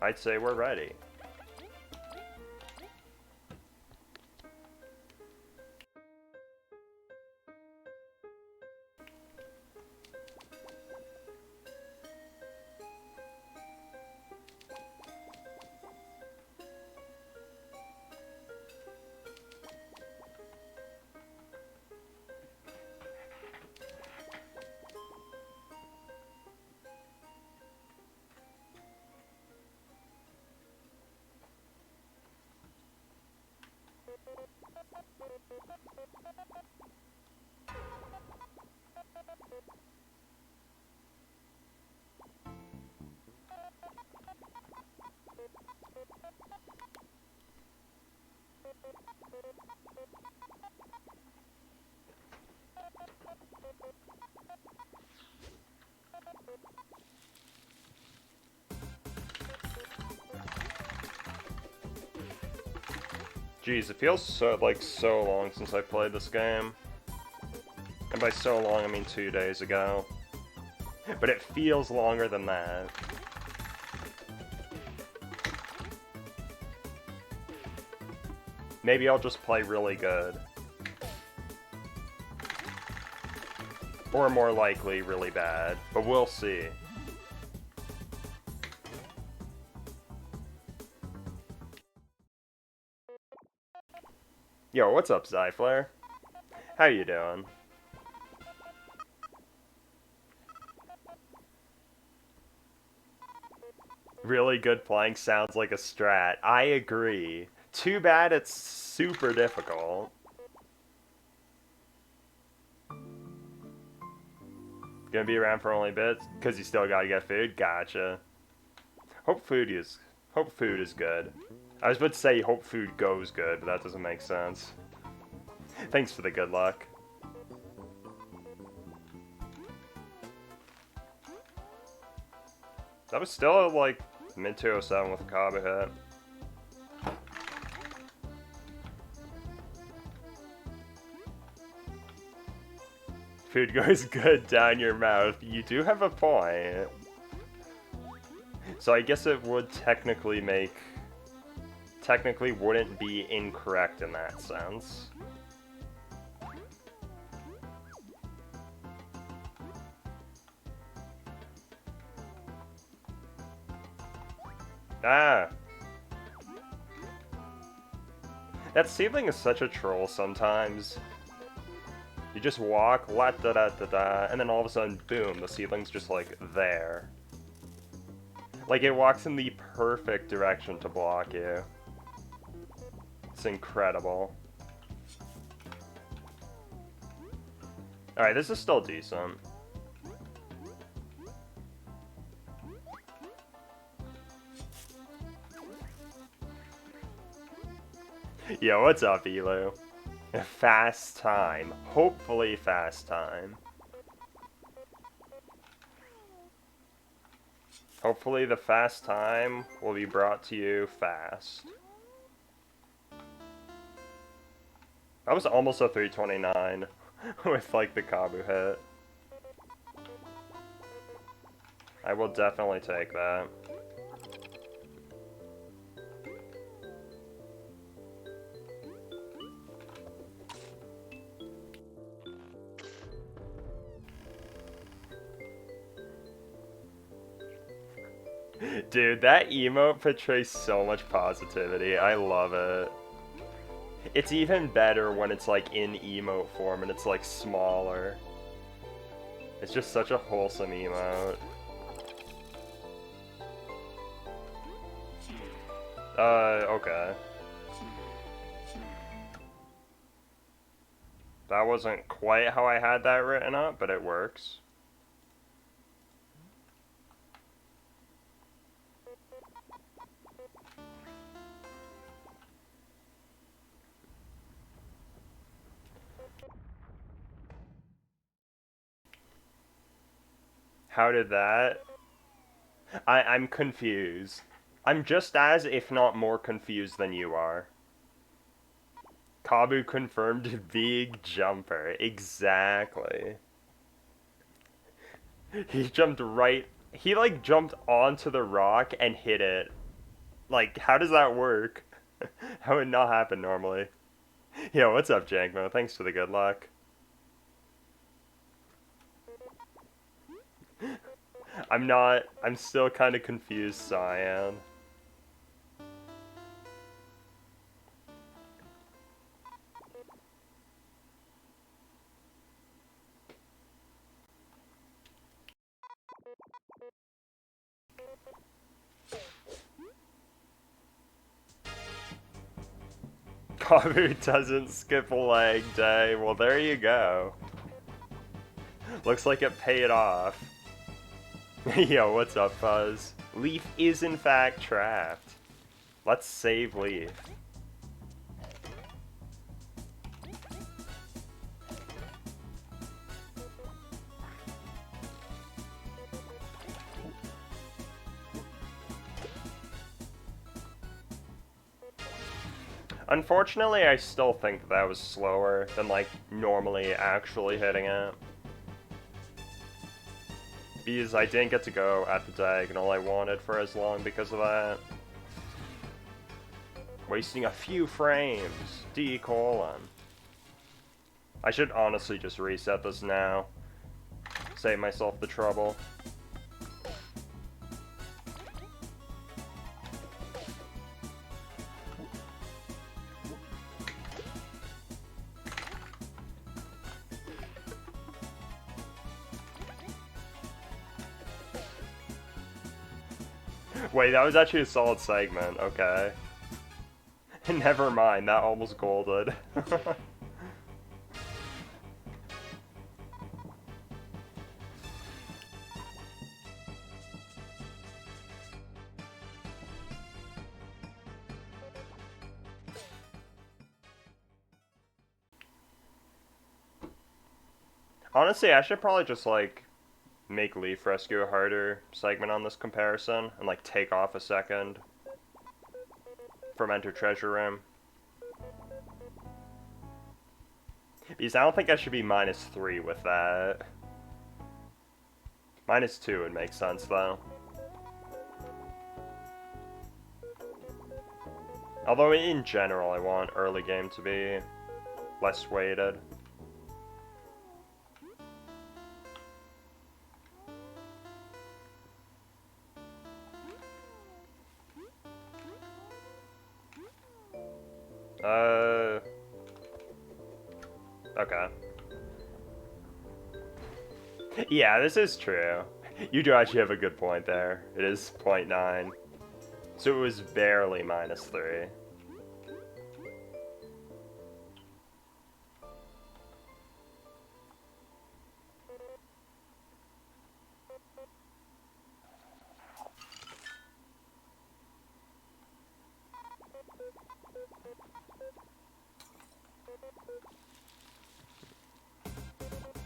I'd say we're ready. Jeez, it feels so long since I played this game. And by so long, I mean 2 days ago. But it feels longer than that. Maybe I'll just play really good. Or more likely, really bad. But we'll see. Yo, what's up, Zyflare? How you doing? Really good playing sounds like a strat. I agree. Too bad it's super difficult. Gonna be around for only a bit? Because you still gotta get food? Gotcha. Hope food is good. I was about to say hope food goes good, but that doesn't make sense. Thanks for the good luck. That was still like mid 207 with a Kabu hit. Food goes good down your mouth. You do have a point. So I guess it would technically wouldn't be incorrect in that sense. Ah! That seedling is such a troll sometimes. You just walk, la da da da da, and then all of a sudden, boom, the seedling's just like there. Like it walks in the perfect direction to block you. It's incredible. Alright, this is still decent. Yo, what's up, Elu? Fast time. Hopefully fast time. Hopefully the fast time will be brought to you fast. That was almost a 329 with like the Kabu hit. I will definitely take that. Dude, that emote portrays so much positivity. I love it. It's even better when it's like in emote form and it's like smaller. It's just such a wholesome emote. Okay. That wasn't quite how I had that written up, but it works. How did that? I'm confused. I'm just as, if not more confused than you are. Kabu confirmed big jumper. Exactly. He jumped right... He, like, jumped onto the rock and hit it Like, how does that work? That would not happen normally. Yo, what's up, Jankmo? Thanks for the good luck. I'm still kind of confused, Cyan. Kabu doesn't skip a leg day. Well, there you go. Looks like it paid off. Yo, what's up, Fuzz? Leaf is in fact trapped. Let's save Leaf. Unfortunately, I still think that was slower than, like, normally actually hitting it. Because I didn't get to go at the diagonal I wanted for as long because of that. Wasting a few frames. D colon. I should honestly just reset this now. Save myself the trouble. Wait, that was actually a solid segment, okay. Never mind, that almost golded. Honestly, I should probably just, like, make Leaf Rescue a harder segment on this comparison, and, like, take off a second from Enter Treasure Room. Because I don't think I should be -3 with that. -2 would make sense, though. Although, in general, I want early game to be less weighted. Okay. Yeah, this is true. You do actually have a good point there. It is 0.9. So it was barely -3.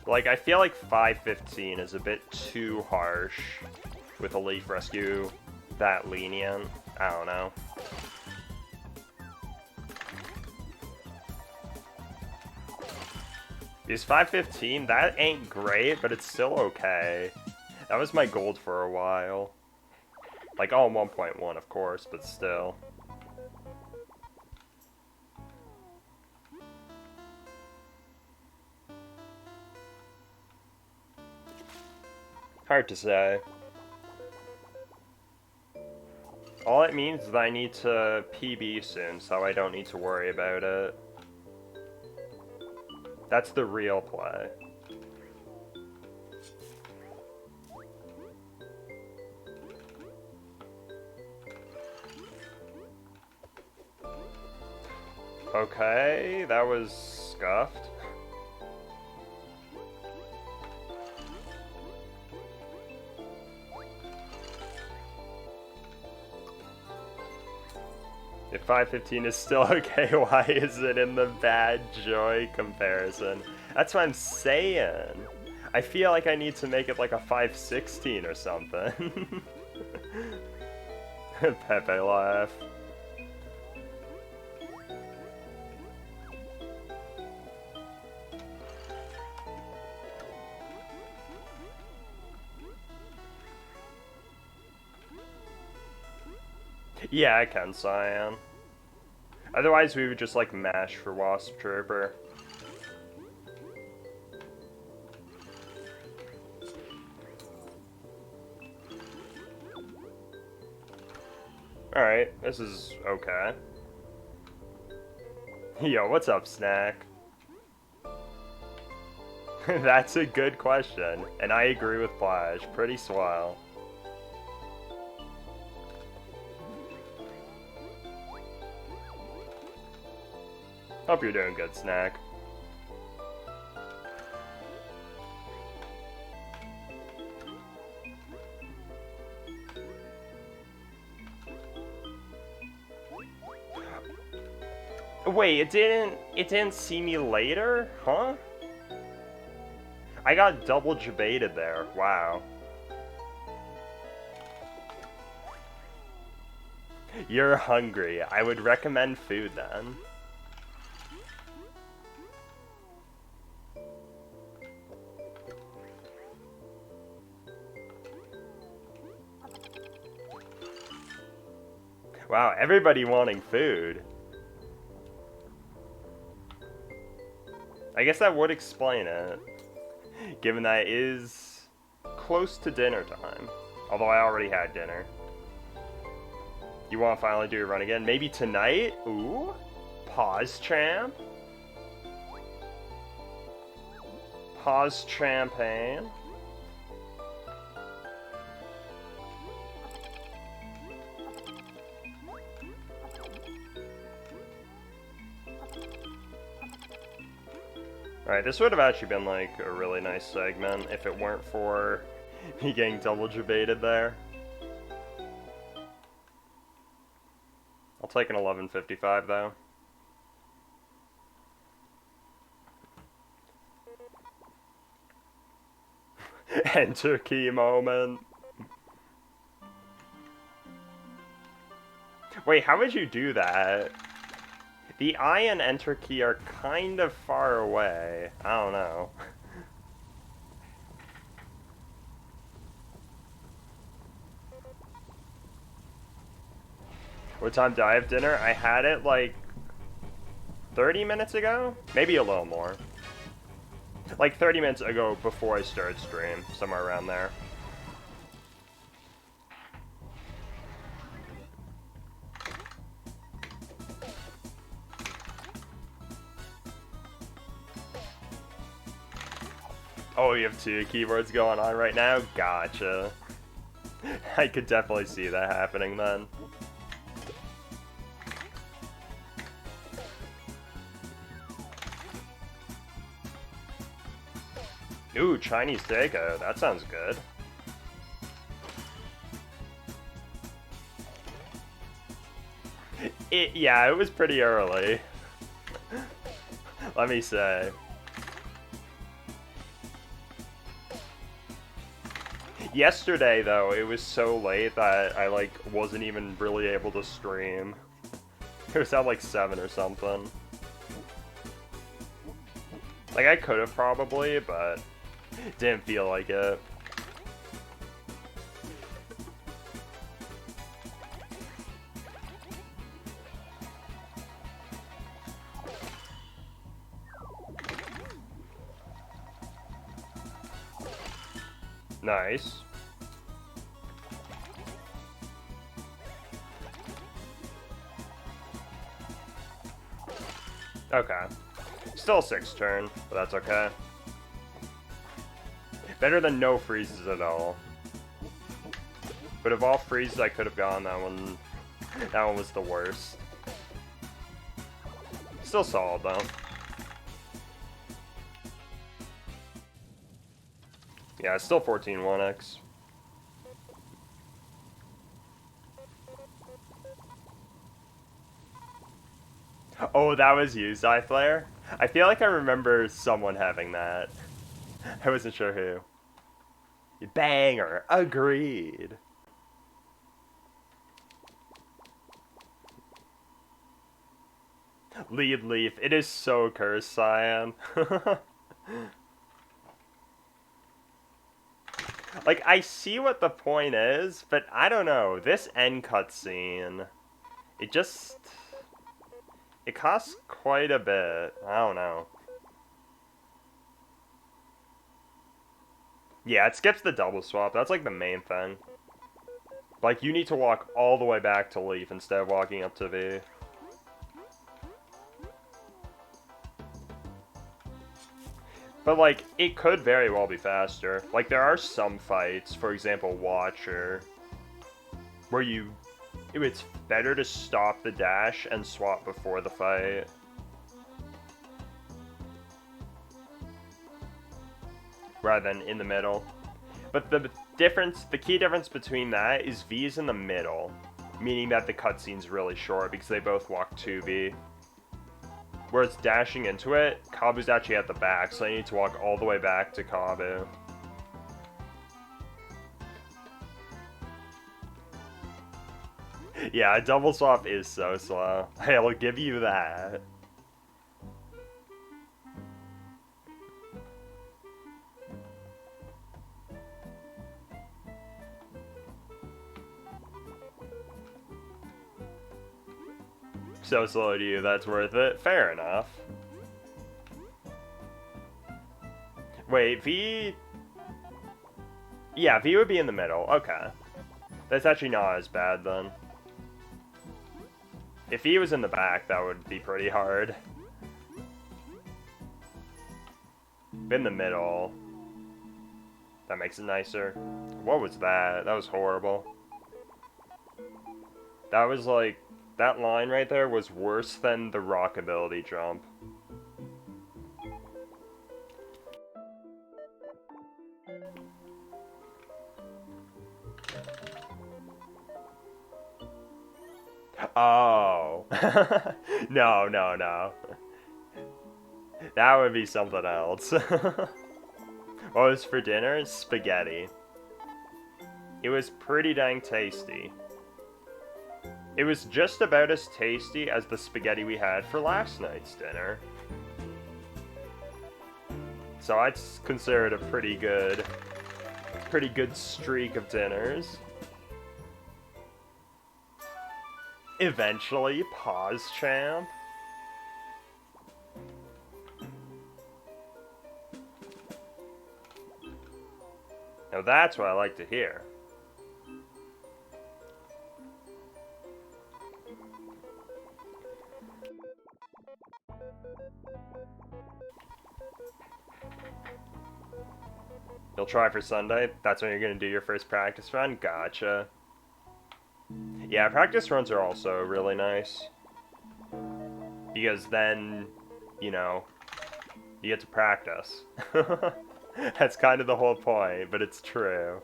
Like, I feel like 515 is a bit too harsh with a Leaf Rescue that lenient. I don't know. Because 515, that ain't great, but it's still okay. That was my gold for a while. Like, all 1.1, of course, but still. Hard to say. All it means is that I need to PB soon, so I don't need to worry about it. That's the real play. Okay, that was scuffed. If 515 is still okay, why is it in the bad joy comparison? That's what I'm saying. I feel like I need to make it like a 516 or something. Pepe laugh. Yeah, I can, Cyan. Otherwise, we would just, like, mash for Wasp Trooper. Alright, this is okay. Yo, what's up, Snack? That's a good question, and I agree with Flash. Pretty swell. Hope you're doing good, Snack. Wait, it didn't see me later? Huh? I got double debated there. Wow. You're hungry. I would recommend food then. Wow, everybody wanting food. I guess that would explain it, given that it is close to dinner time. Although I already had dinner. You want to finally do a run again? Maybe tonight? Ooh? Pause champ? Pause champagne? Alright, this would have actually been like a really nice segment if it weren't for me getting double debated there. I'll take an 11.55 though. Enter key moment. Wait, how would you do that? The I and enter key are kind of far away. I don't know. What time did I have dinner? I had it like 30 minutes ago? Maybe a little more. Like 30 minutes ago before I started stream, somewhere around there. Oh, you have two keyboards going on right now? Gotcha. I could definitely see that happening then. Ooh, Chinese takeout. That sounds good. Yeah, it was pretty early. Let me say. Yesterday, though, it was so late that I, like, wasn't even really able to stream. It was at, like, 7 or something. Like, I could have probably, but didn't feel like it. Nice. Okay. Still a 6 turn, but that's okay. Better than no freezes at all. But of all freezes I could have gone, that one was the worst. Still solid though. Yeah, it's still 14-1x. Oh, that was you, Zyflare? I feel like I remember someone having that. I wasn't sure who. Banger, agreed. Lead Leaf, it is so cursed, Cyan. Like, Like, I see what the point is, but I don't know. This end cutscene, it just... It costs quite a bit. I don't know. Yeah, it skips the double swap. That's like the main thing. Like, you need to walk all the way back to Leaf instead of walking up to V. But, like, it could very well be faster. Like, there are some fights, for example, Watcher, where it's better to stop the dash and swap before the fight. Rather than in the middle. But the key difference between that is V's in the middle, meaning that the cutscene's really short because they both walk 2V. Where it's dashing into it, Kabu's actually at the back, so I need to walk all the way back to Kabu. Yeah, a double swap is so slow. I'll give you that. So slow to you, that's worth it. Fair enough. Wait, V... Yeah, V would be in the middle. Okay. That's actually not as bad, then. If V was in the back, that would be pretty hard. In the middle. That makes it nicer. What was that? That was horrible. That was like... That line right there was worse than the Rockability jump. Oh. No, no, no. That would be something else. What was for dinner? Spaghetti. It was pretty dang tasty. It was just about as tasty as the spaghetti we had for last night's dinner. So I'd consider it a pretty good streak of dinners. Eventually, pause champ. Now that's what I like to hear. You'll try for Sunday? That's when you're gonna do your first practice run? Gotcha. Yeah, practice runs are also really nice. Because then, you know, you get to practice. That's kind of the whole point, but it's true.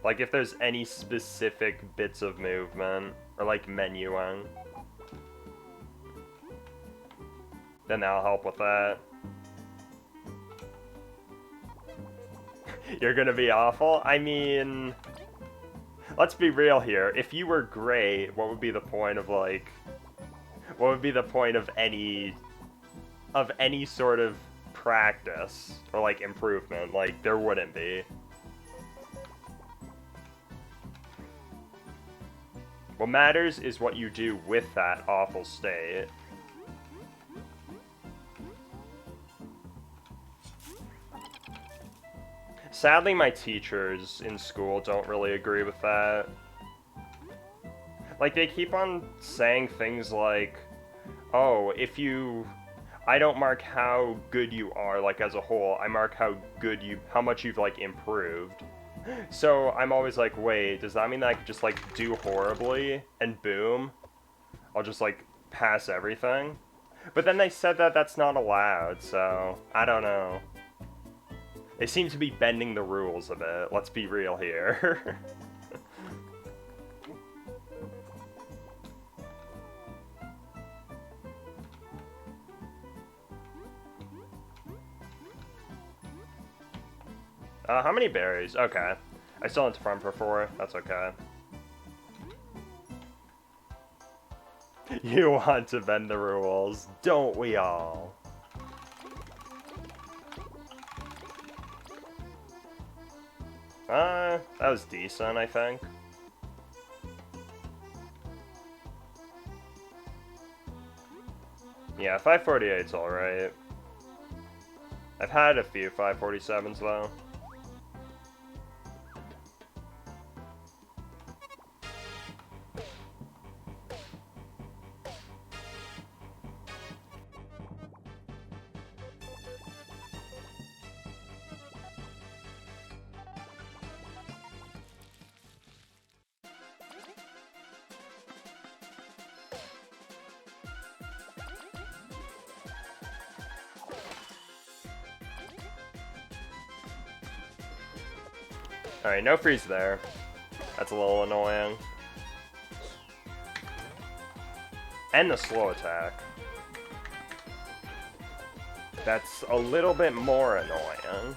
Like, if there's any specific bits of movement, or like menuing, then that'll help with that. You're gonna be awful? I mean, let's be real here. If you were great, what would be the point of, like, what would be the point of any sort of practice, or like improvement? Like, there wouldn't be. What matters is what you do with that awful state. Sadly, my teachers in school don't really agree with that. Like, they keep on saying things like, oh, I don't mark how good you are, like, as a whole, I mark how much you've, like, improved. So I'm always like, wait, does that mean that I could just, like, do horribly, and boom, I'll just, like, pass everything? But then they said that that's not allowed, so I don't know. They seem to be bending the rules a bit, let's be real here. How many berries? Okay. I still need to farm for 4. That's okay. You want to bend the rules, don't we all? That was decent, I think. Yeah, 548's alright. I've had a few 547s though. Alright, no freeze there. That's a little annoying. And the slow attack. That's a little bit more annoying.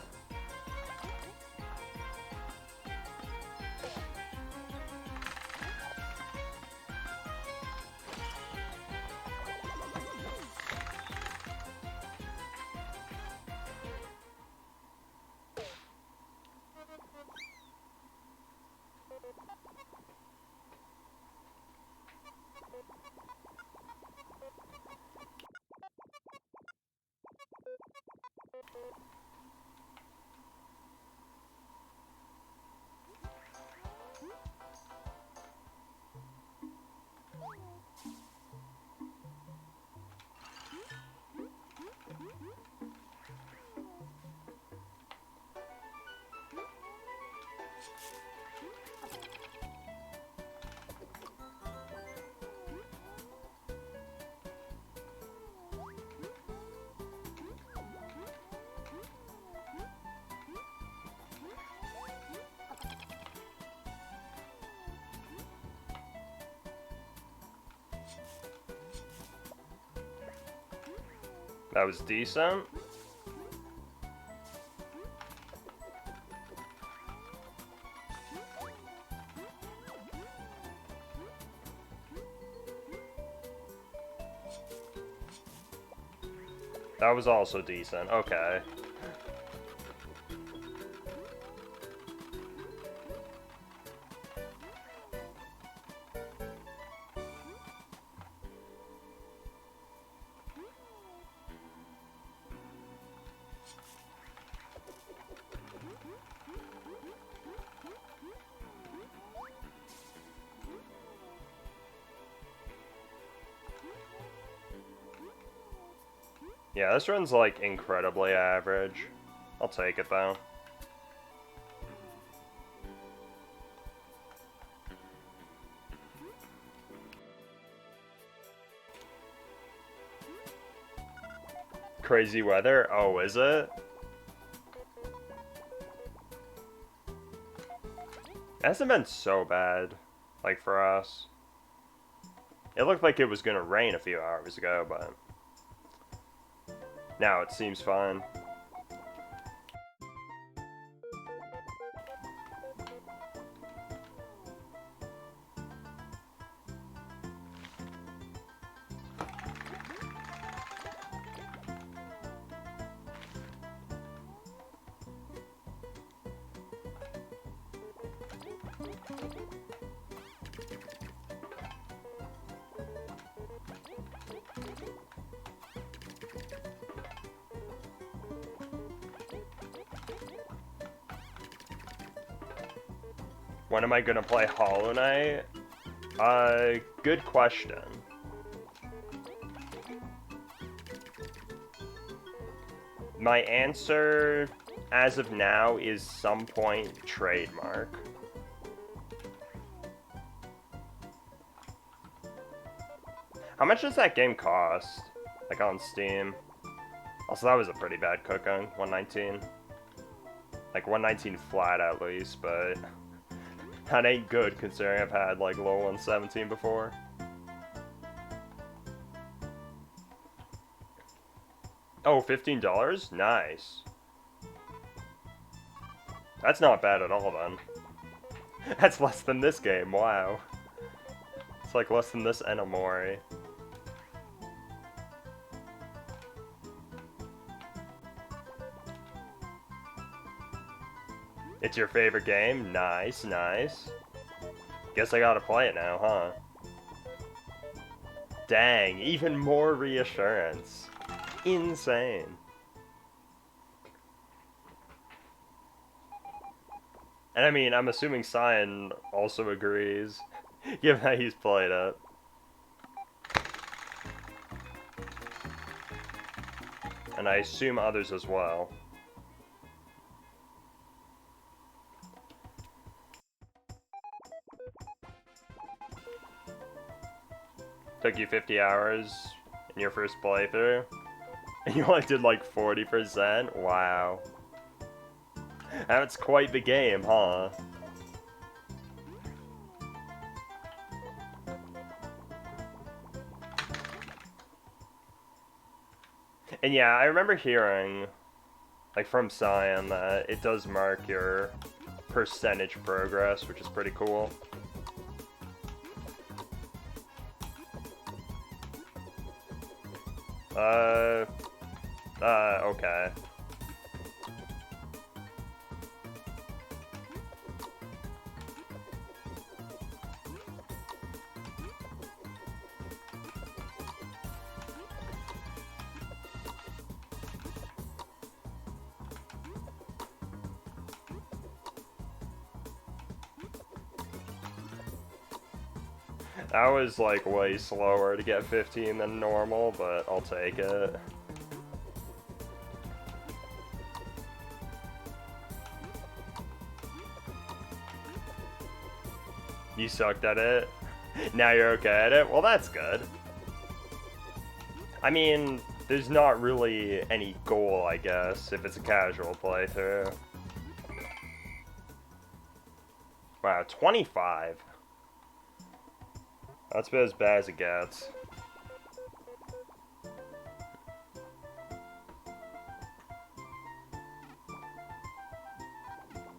That was decent. That was also decent. Okay. Yeah, this run's like incredibly average. I'll take it though. Crazy weather? Oh, is it? It hasn't been so bad, like, for us. It looked like it was gonna rain a few hours ago, but now it seems fine. When am I gonna play Hollow Knight? Good question. My answer, as of now, is some point trademark. How much does that game cost? Like on Steam? Also, that was a pretty bad cooking, 119. Like 119 flat at least, but that ain't good considering I've had like low 117 before. Oh, $15? Nice. That's not bad at all then. That's less than this game, wow. It's like less than this Enamori. It's your favorite game? Nice, nice. Guess I gotta play it now, huh? Dang, even more reassurance. Insane. And I mean, I'm assuming Cyan also agrees, given that he's played it. And I assume others as well. Took you 50 hours in your first playthrough? And you only did like 40%? Wow. That's quite the game, huh? And yeah, I remember hearing, like from Cyan, that it does mark your percentage progress, which is pretty cool. Okay. That was like way slower to get 15 than normal, but I'll take it. You sucked at it? Now you're okay at it? Well, that's good. I mean, there's not really any goal, I guess, if it's a casual playthrough. Wow, 25. That's about as bad as it gets.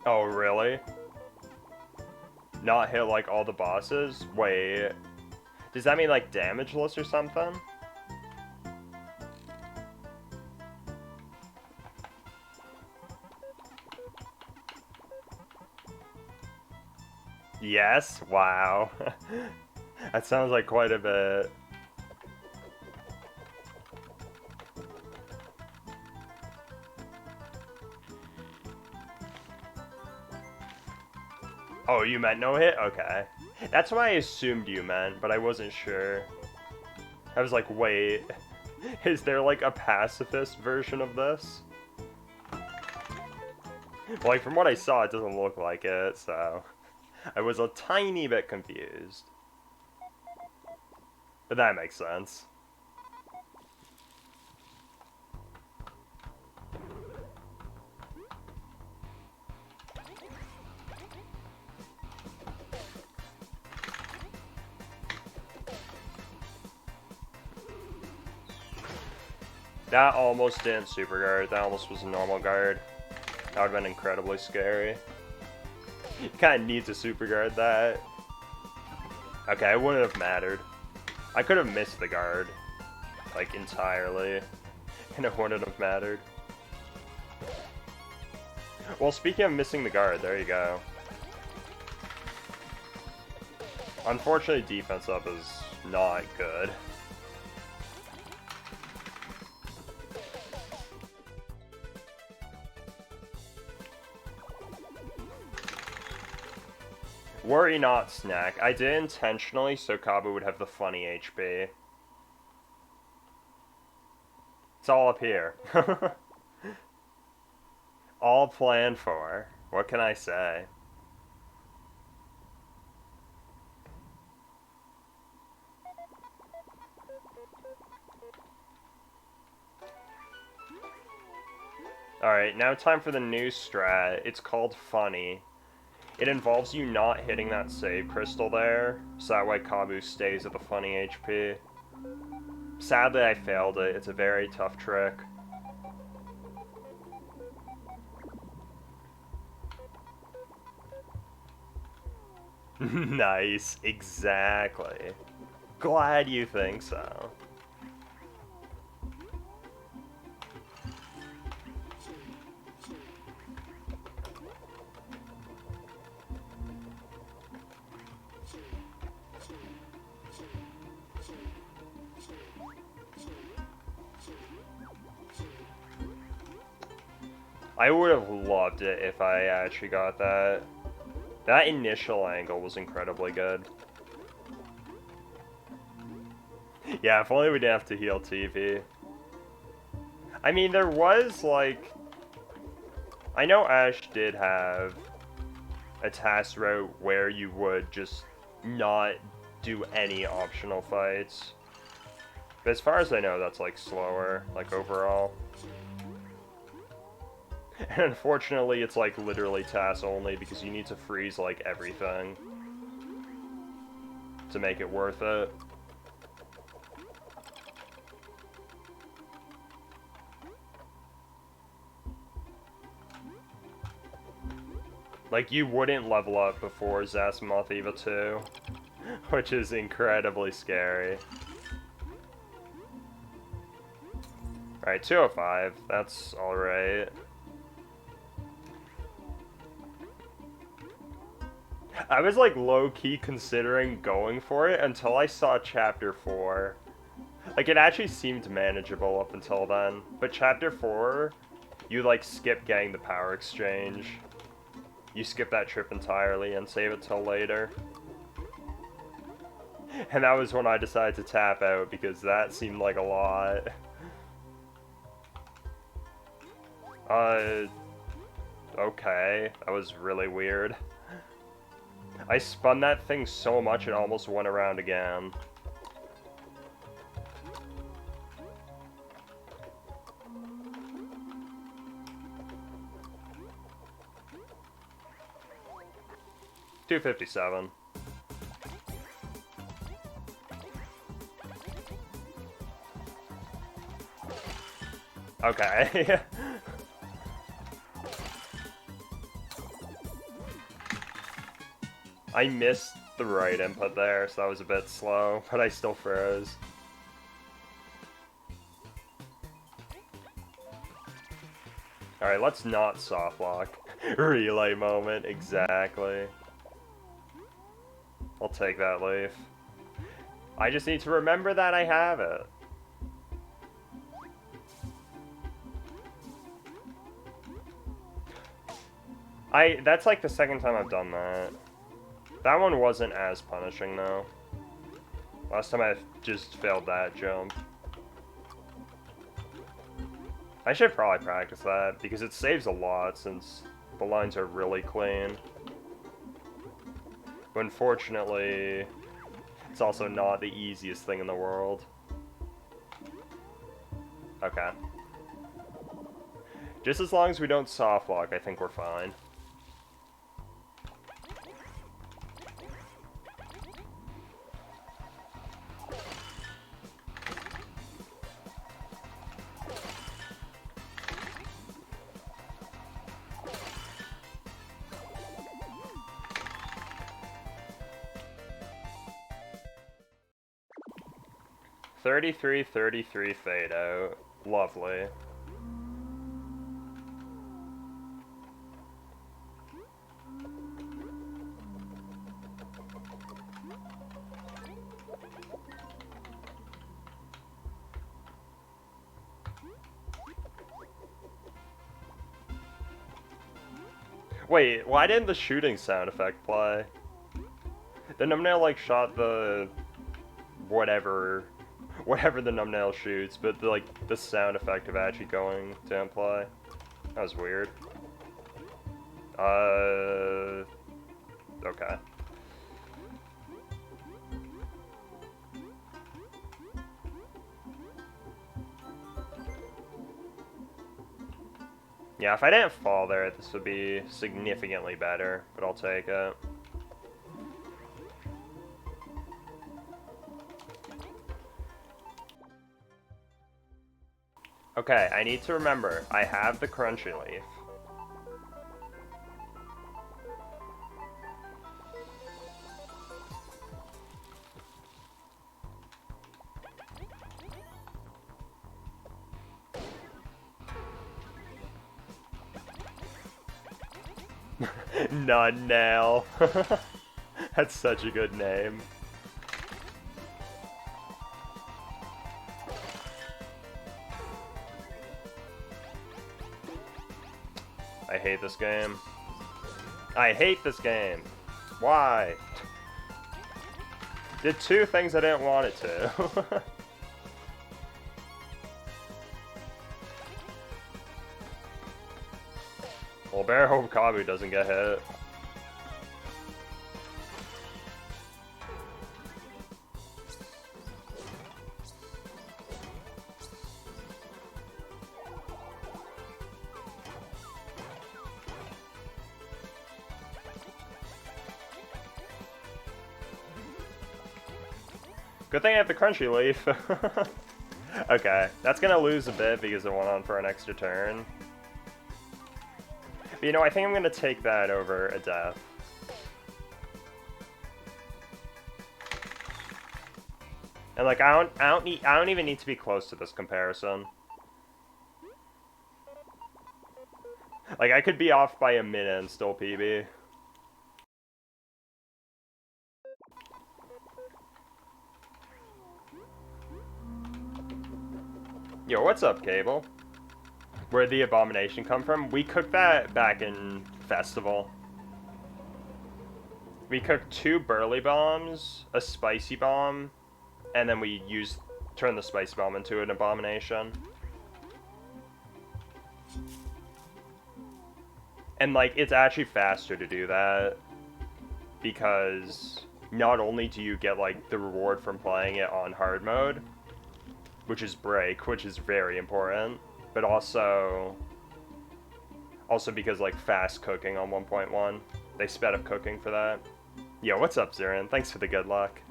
Oh, really? Not hit like all the bosses? Wait. Does that mean like damageless or something? Yes? Wow. That sounds like quite a bit. Oh, you meant no hit? Okay. That's what I assumed you meant, but I wasn't sure. I was like, wait, is there like a pacifist version of this? Like, from what I saw, it doesn't look like it, so I was a tiny bit confused. But that makes sense. That almost didn't super guard. That almost was a normal guard. That would have been incredibly scary. You kind of need to super guard that. Okay, it wouldn't have mattered. I could have missed the guard, like, entirely, and it wouldn't have mattered. Well, speaking of missing the guard, there you go. Unfortunately, defense up is not good. Worry not, Snack. I did intentionally so Kabu would have the funny HP. It's all up here. All planned for. What can I say? Alright, now time for the new strat. It's called Funny. It involves you not hitting that save crystal there, so that way Kabu stays at the funny HP. Sadly, I failed it. It's a very tough trick. Nice, exactly. Glad you think so. I would have loved it if I actually got that. That initial angle was incredibly good. Yeah, if only we didn't have to heal TV. I mean, there was, like... I know Ash did have a task route where you would just not do any optional fights. But as far as I know, that's, like, slower, like, overall. And unfortunately, it's, like, literally task only because you need to freeze, like, everything to make it worth it. Like, you wouldn't level up before Zasamoth Eva 2, which is incredibly scary. Alright, 205, that's alright. I was, like, low-key considering going for it until I saw Chapter 4. Like, it actually seemed manageable up until then, but Chapter 4, you, like, skip getting the power exchange. You skip that trip entirely and save it till later. And that was when I decided to tap out, because that seemed like a lot. Okay, that was really weird. I spun that thing so much it almost went around again. $257. Okay. I missed the right input there, so that was a bit slow, but I still froze. Alright, let's not soft lock. Relay moment, exactly. I'll take that leaf. I just need to remember that I have it. That's like the second time I've done that. That one wasn't as punishing though. Last time I just failed that jump. I should probably practice that, because it saves a lot since the lines are really clean. But unfortunately, it's also not the easiest thing in the world. Okay. Just as long as we don't soft lock, I think we're fine. $33.33 fade out. Lovely. Wait, why didn't the shooting sound effect play? The numbnail, like, shot the... whatever the numbnail shoots, but the sound effect of actually going didn't play. That was weird. Okay. Yeah, if I didn't fall there, this would be significantly better, but I'll take it. Okay, I need to remember, I have the crunchy leaf. Nunnail. That's such a good name. I hate this game. I hate this game. Why? Did two things I didn't want it to. Well, better hope Kabu doesn't get hit. Good thing I have the Crunchy Leaf. Okay, that's gonna lose a bit because it went on for an extra turn. But you know, I think I'm gonna take that over a death. And like, I don't even need to be close to this comparison. Like, I could be off by a minute and still PB. Yo, what's up, Cable? Where'd the abomination come from? We cooked that back in Festival. We cooked 2 burly bombs, a spicy bomb, and then we turned the spicy bomb into an abomination. And like, it's actually faster to do that, because not only do you get like the reward from playing it on hard mode, which is break, which is very important, but also because like fast cooking on 1.1, they sped up cooking for that. Yo, what's up, Zirin? Thanks for the good luck.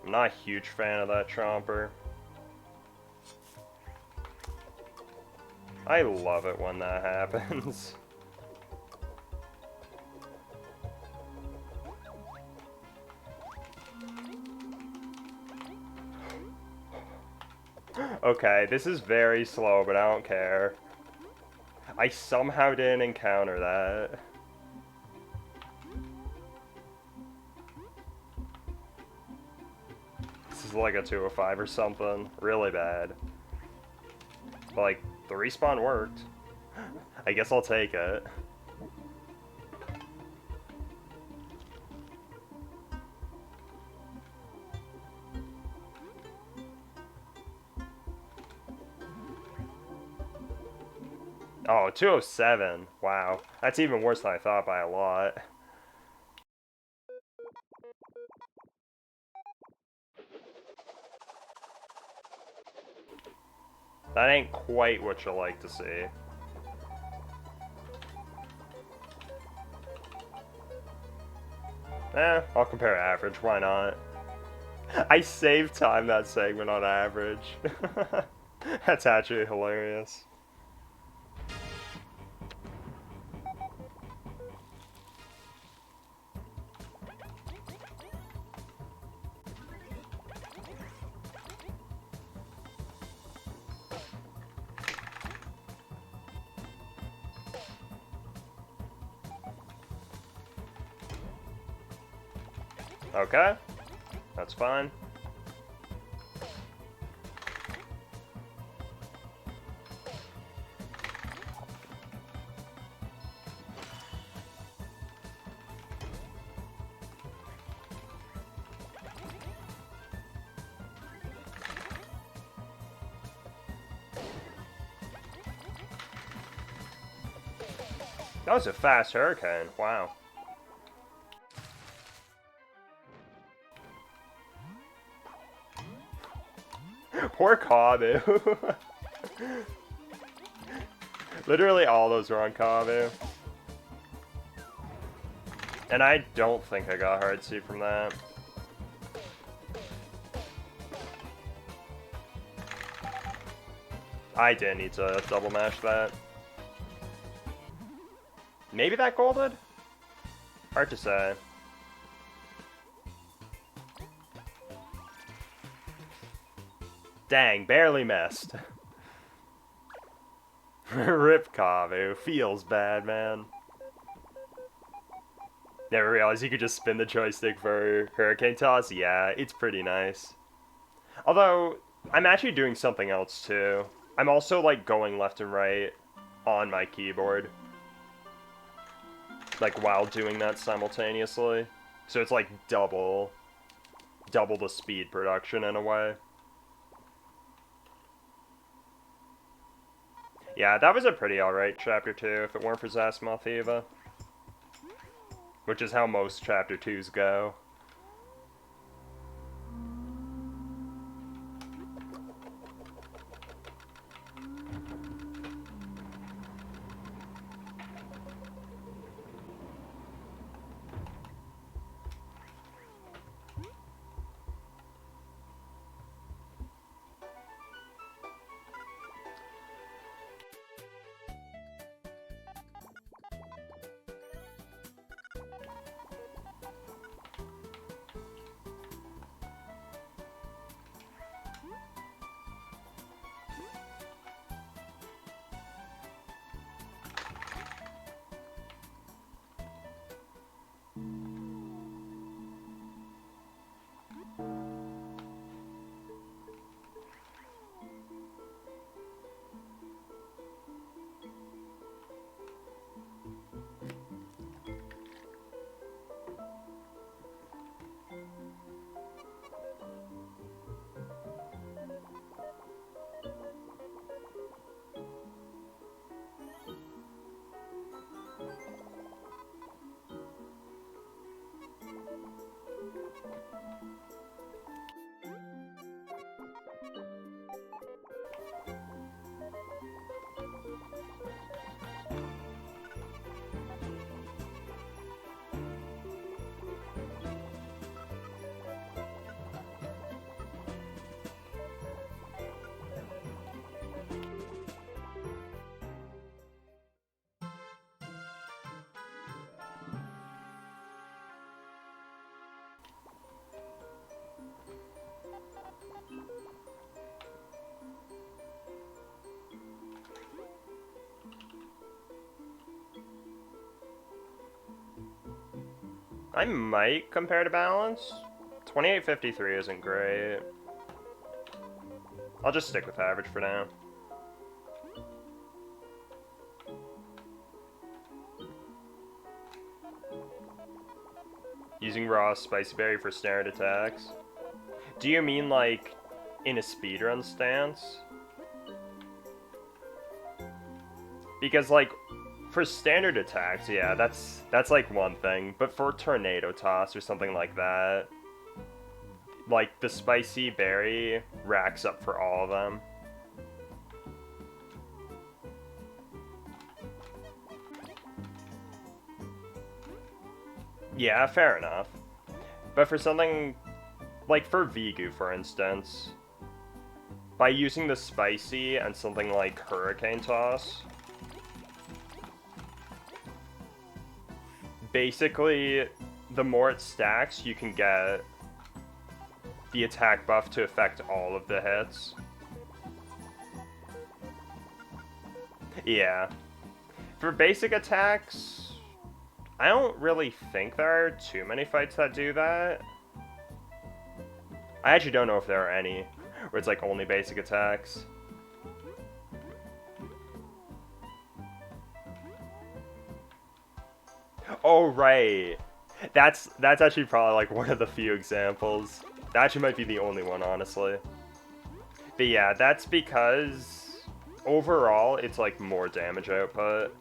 I'm not a huge fan of that Chomper. I love it when that happens. Okay, this is very slow, but I don't care. I somehow didn't encounter that. This is like a 205 or something. Really bad. But like, the respawn worked. I guess I'll take it. Oh, 207. Wow. That's even worse than I thought by a lot. That ain't quite what you like to see. I'll compare average, why not? I saved time that segment on average. That's actually hilarious. Okay, that's fine. That was a fast hurricane, wow. Poor Kabu. Literally all those were on Kabu. And I don't think I got hard C from that. I didn't need to double mash that. Maybe that golded? Hard to say. Dang, barely missed. Rip Kavu. Feels bad, man. Never realized you could just spin the joystick for Hurricane Toss. Yeah, it's pretty nice. Although, I'm actually doing something else too. I'm also like going left and right on my keyboard. Like while doing that simultaneously. So it's like double the speed production in a way. Yeah, that was a pretty alright chapter 2 if it weren't for Zasmoth Eva. Which is how most chapter 2s go. I might compare to balance. 2853 isn't great. I'll just stick with average for now. Using raw spicy berry for snared attacks. Do you mean like in a speedrun stance? Because like for standard attacks, yeah, that's like one thing, but for tornado toss or something like that, like the spicy berry racks up for all of them. Yeah, fair enough. But for something like for Vigu, for instance, by using the spicy and something like Hurricane Toss, basically, the more it stacks, you can get the attack buff to affect all of the hits. Yeah. For basic attacks, I don't really think there are too many fights that do that. I actually don't know if there are any where it's like only basic attacks. Oh, right. That's actually probably like one of the few examples. That actually might be the only one, honestly. But yeah, that's because overall it's like more damage output.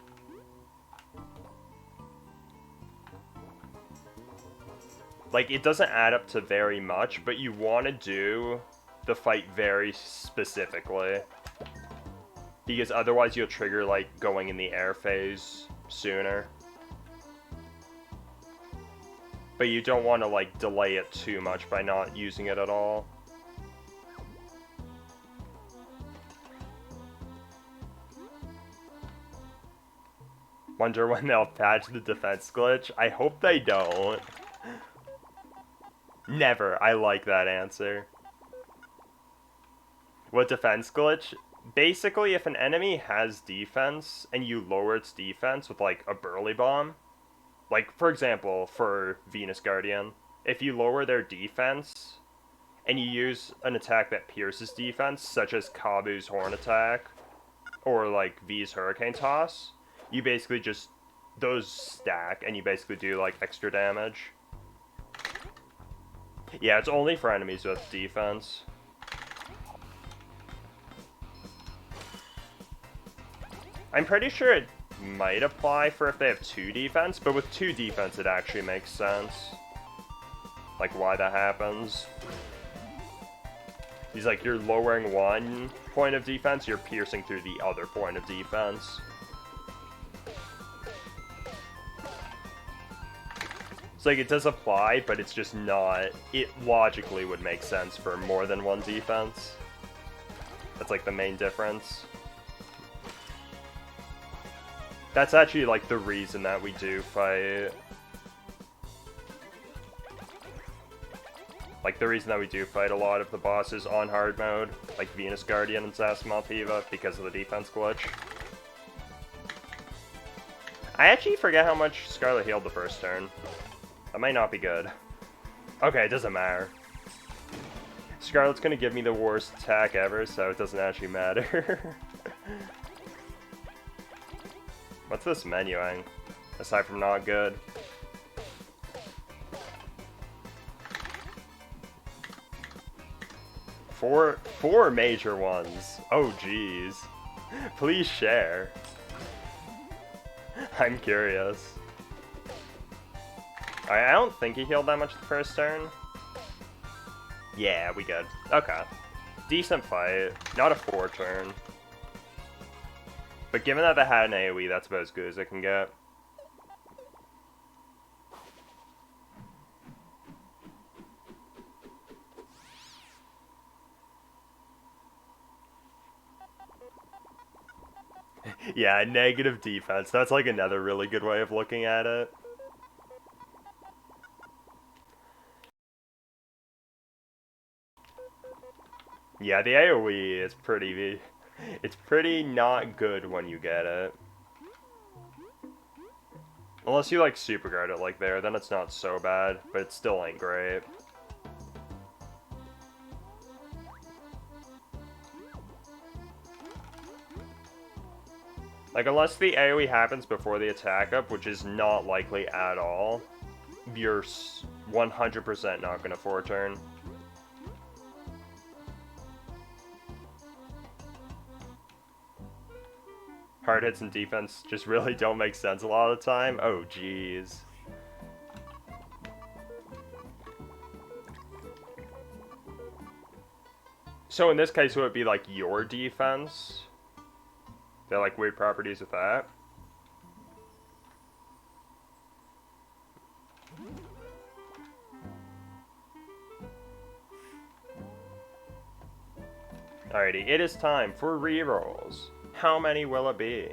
Like, it doesn't add up to very much, but you want to do the fight very specifically. Because otherwise you'll trigger, like, going in the air phase sooner. But you don't want to, like, delay it too much by not using it at all. Wonder when they'll patch the defense glitch? I hope they don't. Never. I like that answer. What defense glitch? Basically, if an enemy has defense and you lower its defense with like a burly bomb, like for example for Venus Guardian, if you lower their defense and you use an attack that pierces defense, such as Kabu's Horn Attack or like V's Hurricane Toss, you basically just those stack and you basically do like extra damage. Yeah, it's only for enemies with defense. I'm pretty sure it might apply for if they have 2 defense, but with 2 defense it actually makes sense. Like why that happens. He's like, you're lowering 1 point of defense, you're piercing through the other point of defense. It's like, it does apply, but it's just not... It logically would make sense for more than 1 defense. That's like the main difference. That's actually like the reason that we do fight. Like the reason that we do fight a lot of the bosses on hard mode, like Venus Guardian and Zasamoth Eva, because of the defense glitch. I actually forget how much Scarlet healed the first turn. That might not be good. Okay, it doesn't matter. Scarlet's gonna give me the worst attack ever, so it doesn't actually matter. What's this menuing? Aside from not good. Four major ones. Oh jeez. Please share. I'm curious. Alright, I don't think he healed that much the first turn. Yeah, we good. Okay. Decent fight. Not a 4 turn. But given that they had an AoE, that's about as good as it can get. Yeah, negative defense. That's like another really good way of looking at it. Yeah, the AoE is pretty... It's pretty not good when you get it. Unless you like super guard it like there, then it's not so bad, but it still ain't great. Like, unless the AoE happens before the attack up, which is not likely at all, you're 100% not gonna 4-turn. Hard hits and defense just really don't make sense a lot of the time. Oh, jeez. So in this case, would it be like your defense? They're like weird properties with that. Alrighty, it is time for rerolls. How many will it be?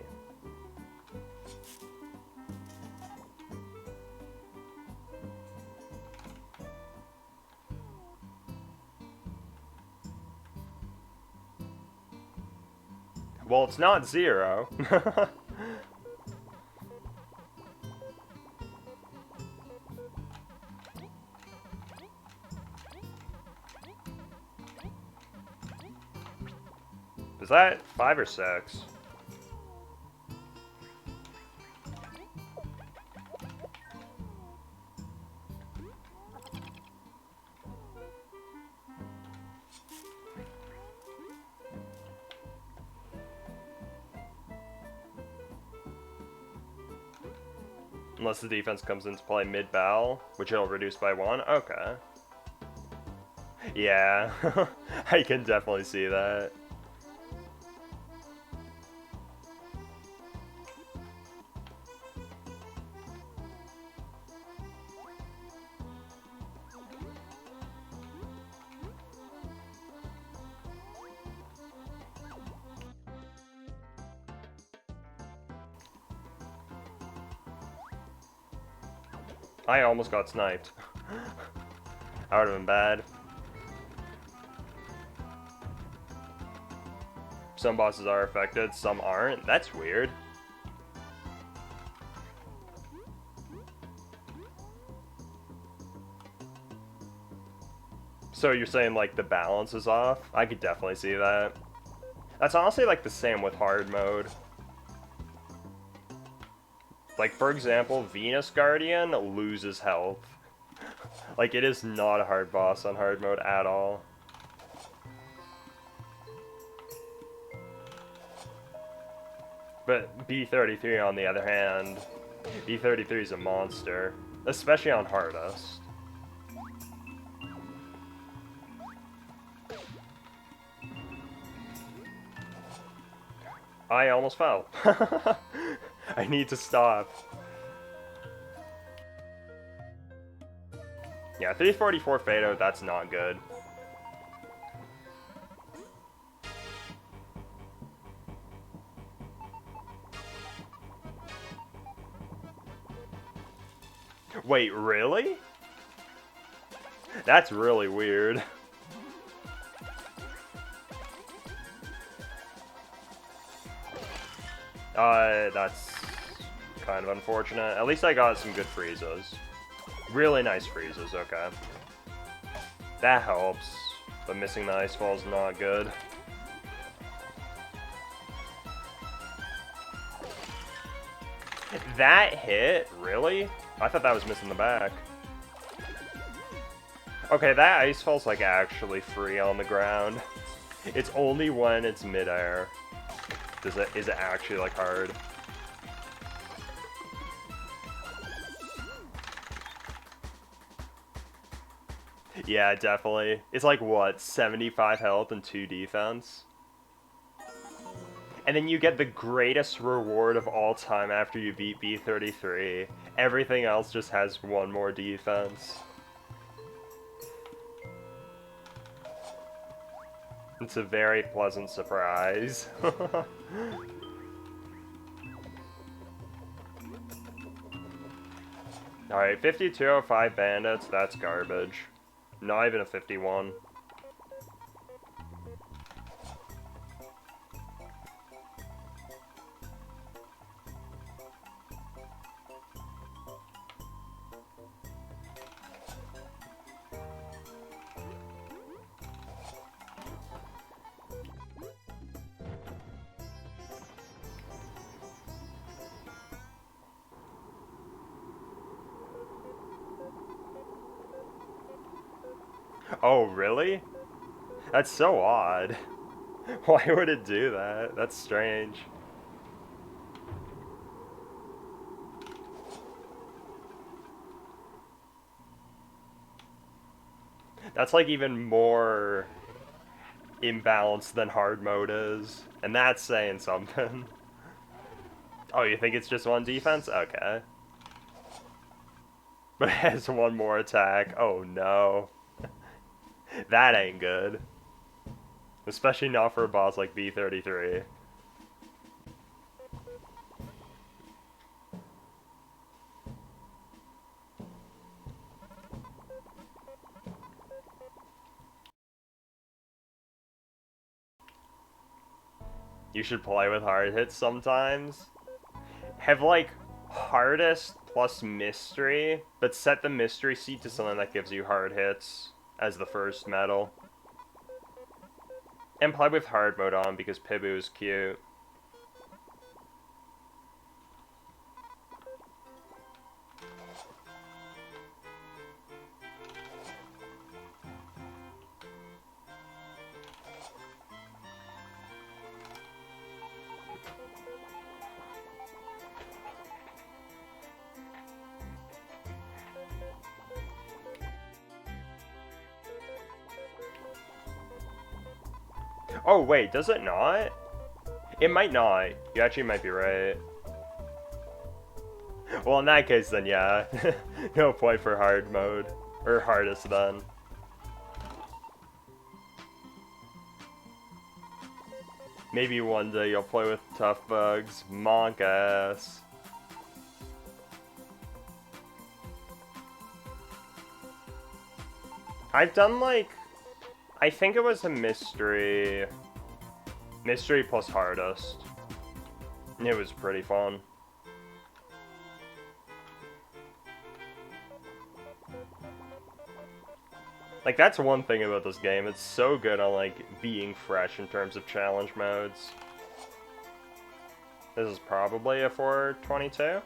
Well, it's not 0. Is that 5 or 6? Unless the defense comes into play mid-battle, which it'll reduce by 1? Okay. Yeah, I can definitely see that. I almost got sniped. That would have been bad. Some bosses are affected, some aren't. That's weird. So you're saying, like, the balance is off? I could definitely see that. That's honestly, like, the same with hard mode. Like, for example, Venus Guardian loses health. Like, it is not a hard boss on hard mode at all. But B33, on the other hand, B33 is a monster. Especially on hardest. I almost fell. I need to stop. Yeah, 344 Fado, that's not good. Wait, really? That's really weird. That's kind of unfortunate. At least I got some good freezes. Really nice freezes, okay. That helps, but missing the ice fall is not good. That hit? Really? I thought that was missing the back. Okay, that ice fall's like actually free on the ground. It's only when it's midair. Is it actually like hard? Yeah, definitely. It's like what, 75 health and 2 defense? And then you get the greatest reward of all time after you beat B33. Everything else just has 1 more defense. It's a very pleasant surprise. Alright, 5205 bandits, that's garbage. Not even a 51. Oh, really? That's so odd. Why would it do that? That's strange. That's like even more imbalanced than hard mode is. And that's saying something. Oh, you think it's just 1 defense? Okay. But it has 1 more attack. Oh no. That ain't good. Especially not for a boss like B33. You should play with hard hits sometimes. Have like hardest plus mystery, but set the mystery seed to something that gives you hard hits as the first medal. And play with hard mode on because Pibu is cute. Oh wait, does it not? It might not. You actually might be right. Well, in that case then yeah. No point for hard mode. Or hardest then. Maybe one day you'll play with tough bugs. Monk ass. I've done like... I think it was a mystery... Mystery plus hardest. It was pretty fun. Like, that's one thing about this game. It's so good on, like, being fresh in terms of challenge modes. This is probably a 422.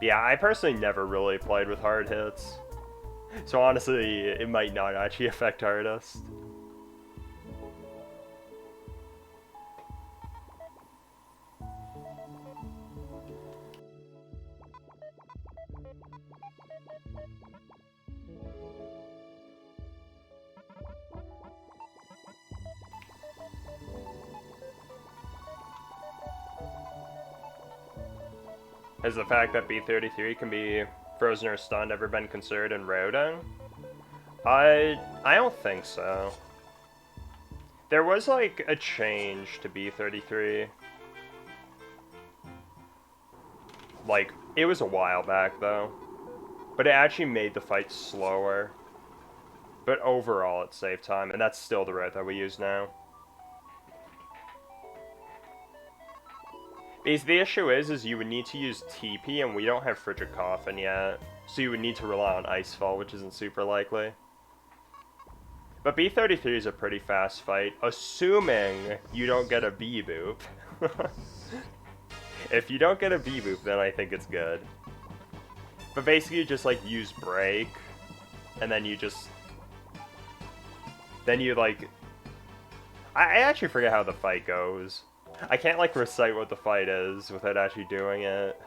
Yeah, I personally never really played with hard hits. So honestly, it might not actually affect hardest. Has the fact that B33 can be frozen or stunned ever been considered in routing? I don't think so. There was like a change to B33. Like, it was a while back though. But it actually made the fight slower. But overall it saved time, and that's still the route that we use now. Because the issue is you would need to use TP, and we don't have Frigid Coffin yet. So you would need to rely on Icefall, which isn't super likely. But B33 is a pretty fast fight, assuming you don't get a B-boop. If you don't get a B-boop, then I think it's good. But basically you just like use break, and then you just... Then you like... I actually forget how the fight goes. I can't like recite what the fight is without actually doing it.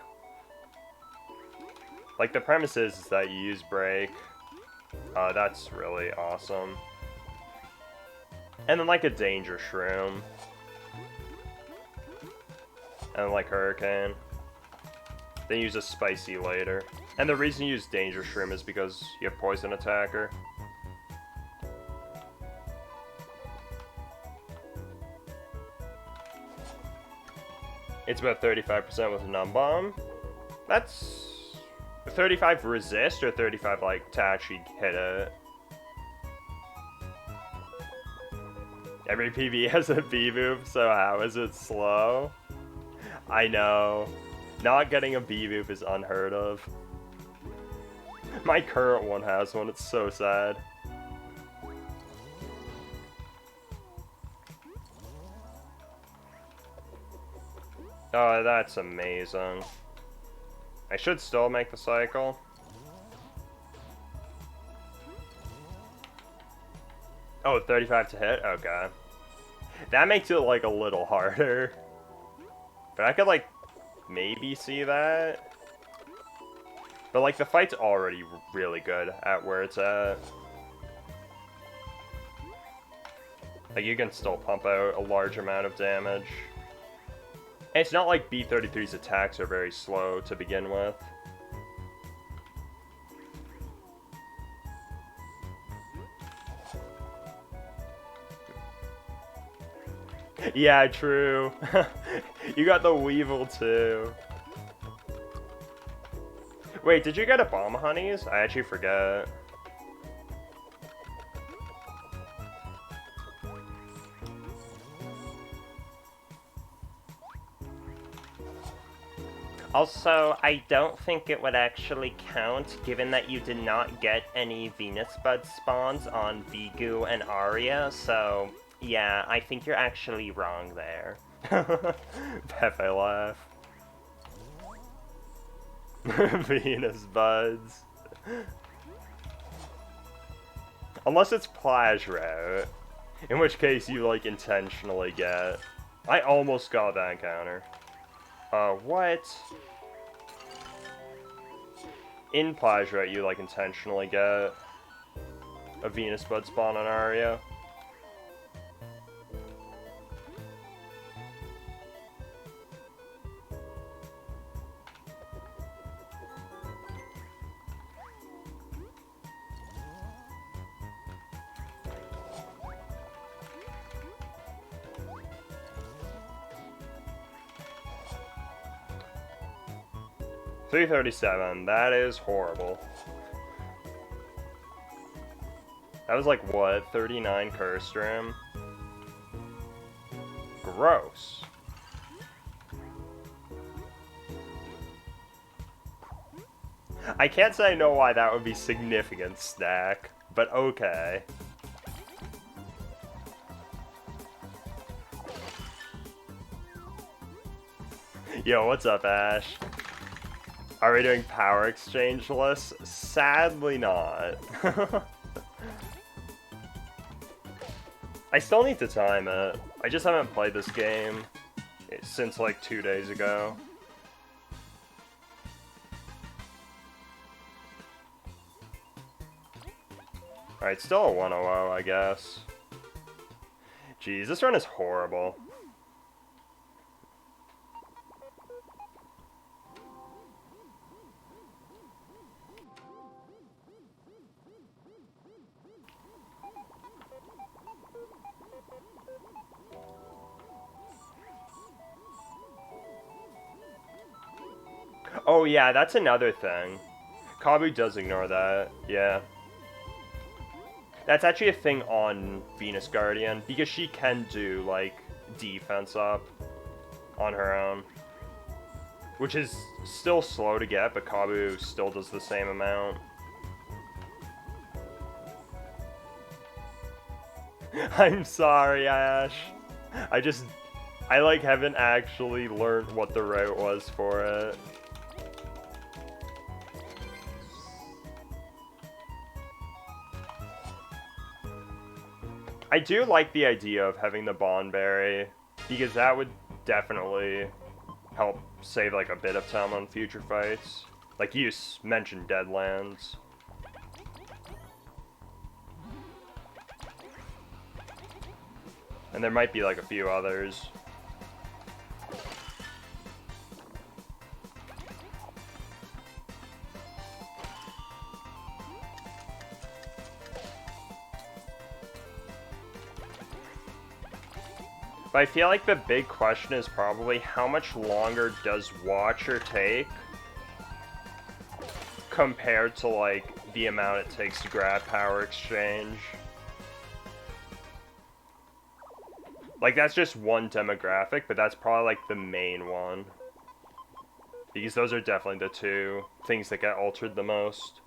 Like the premise is that you use break. That's really awesome. And then like a danger shroom. And like hurricane. Then use a spicy later. And the reason you use danger shroom is because you have poison attacker. It's about 35% with a numb bomb. That's 35 resist or 35 like to actually hit it. Every PB has a B boop, so how is it slow? I know. Not getting a B boop is unheard of. My current one has one, it's so sad. Oh, that's amazing. I should still make the cycle. Oh, 35 to hit? Okay. That makes it, like, a little harder. But I could, like, maybe see that. But, like, the fight's already really good at where it's at. Like, you can still pump out a large amount of damage. And it's not like B33's attacks are very slow to begin with. Yeah, true. You got the Weevil too. Wait, did you get a Bomb Honeys? I actually forget. Also, I don't think it would actually count, given that you did not get any Venus Bud spawns on Vigu and Arya, so yeah, I think you're actually wrong there. Pepe laugh. Venus Buds. Unless it's Plage Route, in which case you, like, intentionally get... I almost got that encounter. What? In Plage Route, you, like, intentionally get a Venus Bud spawn on Arya. $337, that is horrible. That was like, what, 39 cursed room? Gross. I can't say I know why that would be significant stack, but okay. Yo, what's up, Ash? Are we doing power exchangeless? Sadly not. I still need to time it. I just haven't played this game since like 2 days ago. Alright, still a 100, I guess. Jeez, this run is horrible. Oh yeah, that's another thing. Kabu does ignore that, yeah. That's actually a thing on Venus Guardian, because she can do, like, defense up on her own. Which is still slow to get, but Kabu still does the same amount. I'm sorry, Ash. I like haven't actually learned what the route was for it. I do like the idea of having the Bonberry, because that would definitely help save like a bit of time on future fights. Like you mentioned Deadlands. And there might be like a few others. But I feel like the big question is probably how much longer does Watcher take compared to like the amount it takes to grab Power Exchange. Like that's just one demographic, but that's probably like the main one. Because those are definitely the two things that get altered the most.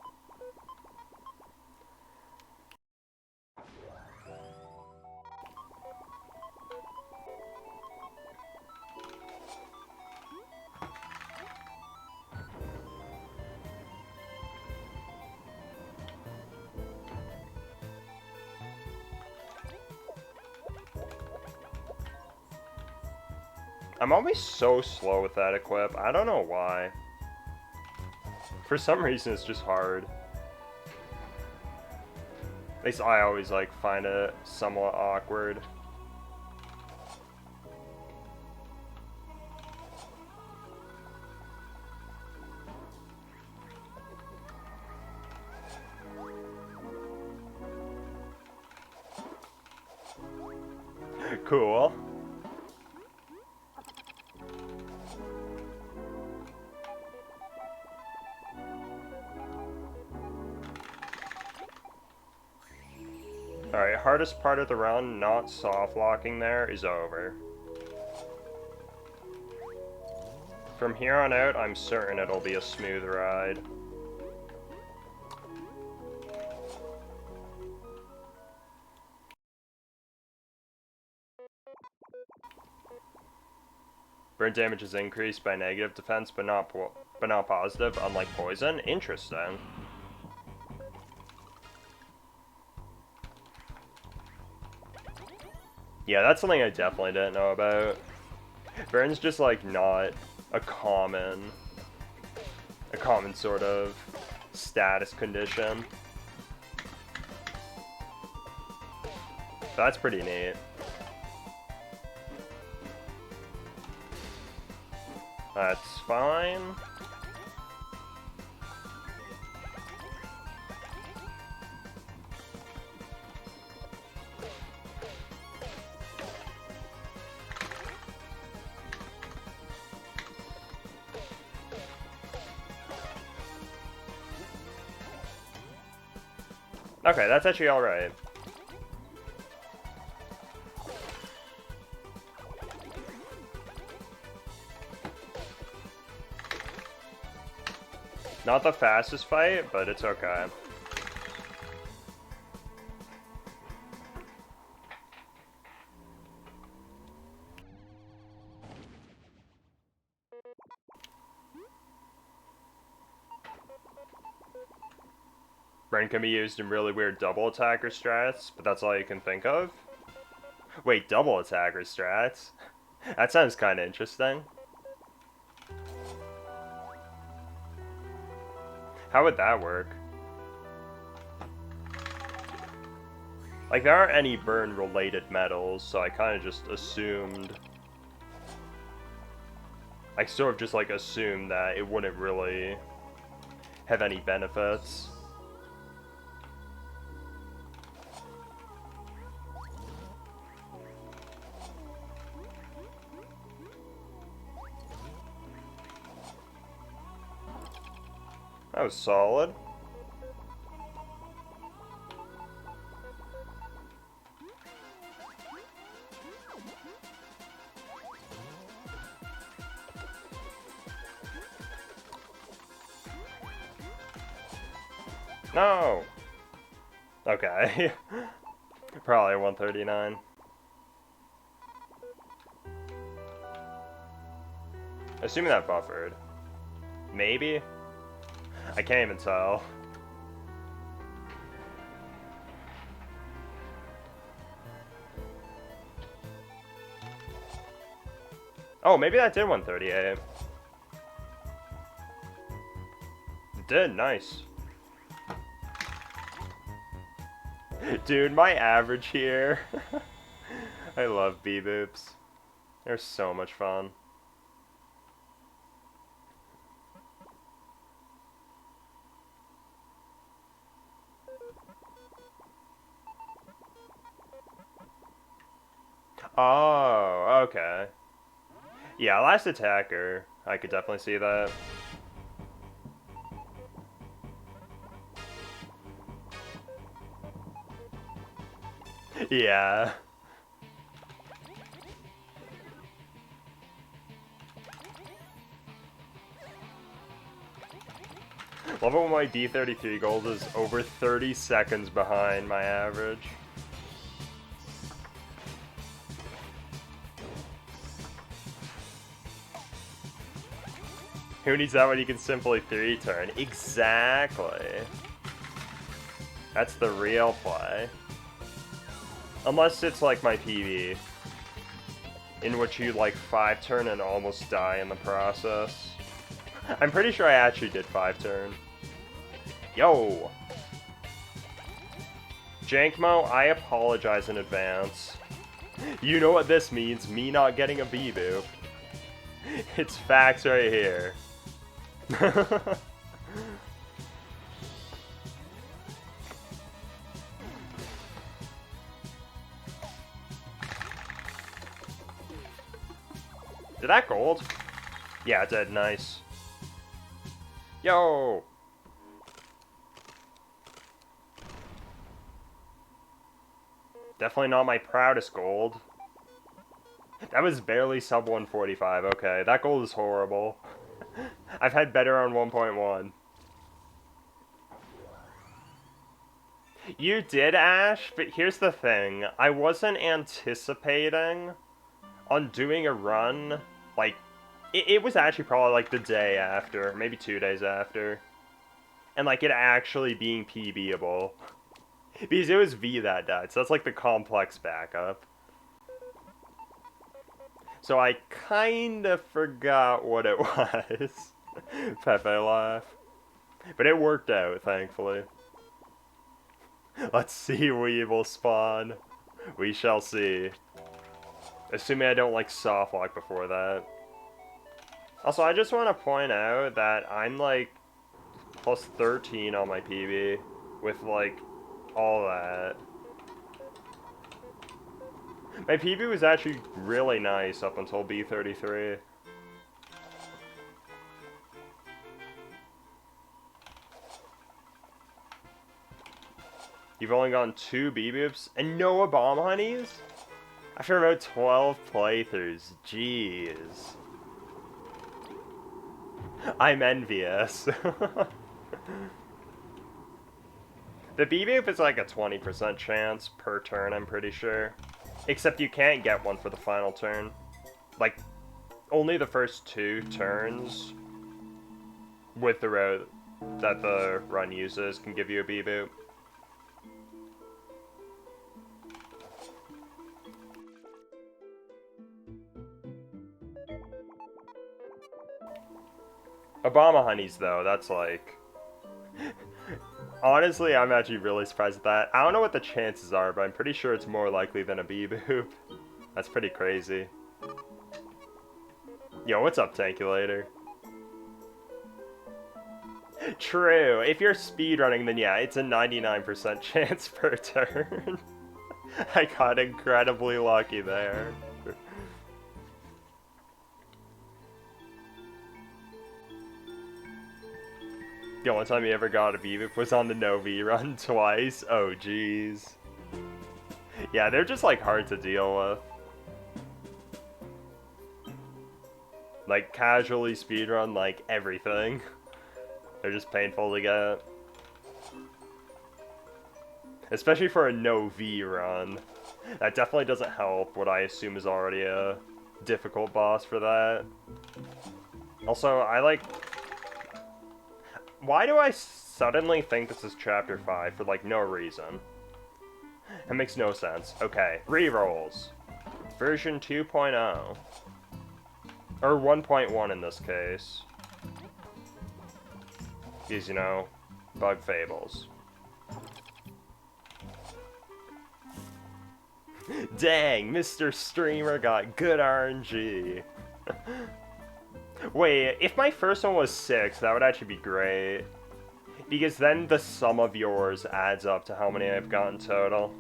I'm always so slow with that equip. I don't know why. For some reason, it's just hard. At least I always like find it somewhat awkward. Cool. Alright, hardest part of the run, not soft locking there, is over. From here on out, I'm certain it'll be a smooth ride. Burn damage is increased by negative defense, but not positive, unlike poison. Interesting. Yeah, that's something I definitely didn't know about. Burn's just like not a common sort of status condition. That's pretty neat. That's fine. Okay, that's actually alright. Not the fastest fight, but it's okay. Brain can be used in really weird double attacker strats, but that's all you can think of? Wait, double attacker strats? That sounds kinda interesting. How would that work? Like, there aren't any burn-related metals, so I kinda just assumed... I sort of just, like, assumed that it wouldn't really have any benefits. That was solid. No! Okay. Probably 139. Assuming that buffered. Maybe? I can't even tell. Oh, maybe that did 138. It did, nice. Dude, my average here. I love bee-boops. They're so much fun. Oh, okay. Yeah, last attacker. I could definitely see that. Yeah. Love it when my D33 gold is over 30 seconds behind my average. Who needs that when you can simply 3-turn? Exactly. That's the real play. Unless it's like my PB, in which you like 5-turn and almost die in the process. I'm pretty sure I actually did 5-turn. Yo! Jankmo, I apologize in advance. You know what this means, me not getting a bee-boop. It's facts right here. Did that gold? Yeah, it did, nice. Yo! Definitely not my proudest gold. That was barely sub 145, okay. That gold is horrible. I've had better on 1.1. You did, Ash, but here's the thing. I wasn't anticipating on doing a run, like, it was actually probably like the day after, maybe 2 days after. And like it actually being PBable. Because it was V that died, so that's like the complex backup. So I kinda forgot what it was. Pepe laugh. But it worked out, thankfully. Let's see Weevil spawn. We shall see. Assuming I don't like softlock before that. Also, I just want to point out that I'm like plus 13 on my PB with like all that. My PB was actually really nice up until B33. You've only gotten 2 B-Boops and no Bomb Honeys? After about 12 playthroughs, jeez. I'm envious. The B-Boop is like a 20% chance per turn, I'm pretty sure. Except you can't get one for the final turn. Like, only the first 2 turns with the route that the run uses can give you a B-Boop. Obama Honeys, though, that's like... Honestly, I'm actually really surprised at that. I don't know what the chances are, but I'm pretty sure it's more likely than a B-Boop. That's pretty crazy. Yo, what's up, Tankulator? True, if you're speedrunning, then yeah, it's a 99% chance per turn. I got incredibly lucky there. The only time you ever got a B-Boop was on the no V run twice. Oh, jeez. Yeah, they're just, like, hard to deal with. Like, casually speedrun, like, everything. They're just painful to get. Especially for a no V run. That definitely doesn't help what I assume is already a difficult boss for that. Also, I like... Why do I suddenly think this is Chapter 5 for, like, no reason? It makes no sense. Okay, rerolls. Version 2.0. Or 1.1 in this case. Because, you know, bug Fables. Dang, Mr. Streamer got good RNG. Wait, if my first one was 6, that would actually be great. Because then the sum of yours adds up to how many I've gotten total.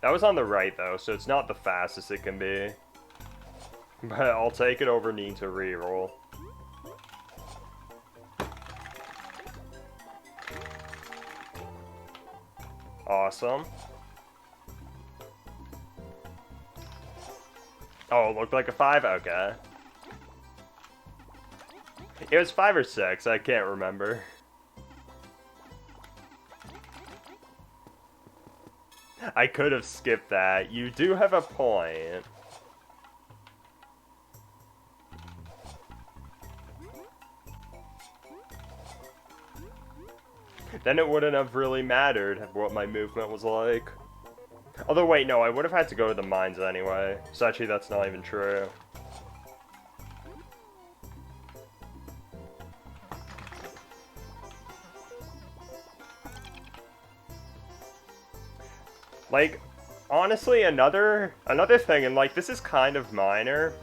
That was on the right, though, so it's not the fastest it can be. But I'll take it over needing to reroll. Awesome. Oh, it looked like a 5? Okay. It was 5 or 6, I can't remember. I could have skipped that. You do have a point. Then it wouldn't have really mattered what my movement was like. Although, wait, no, I would have had to go to the mines anyway. So actually, that's not even true. Like, honestly, another thing, and like, this is kind of minor,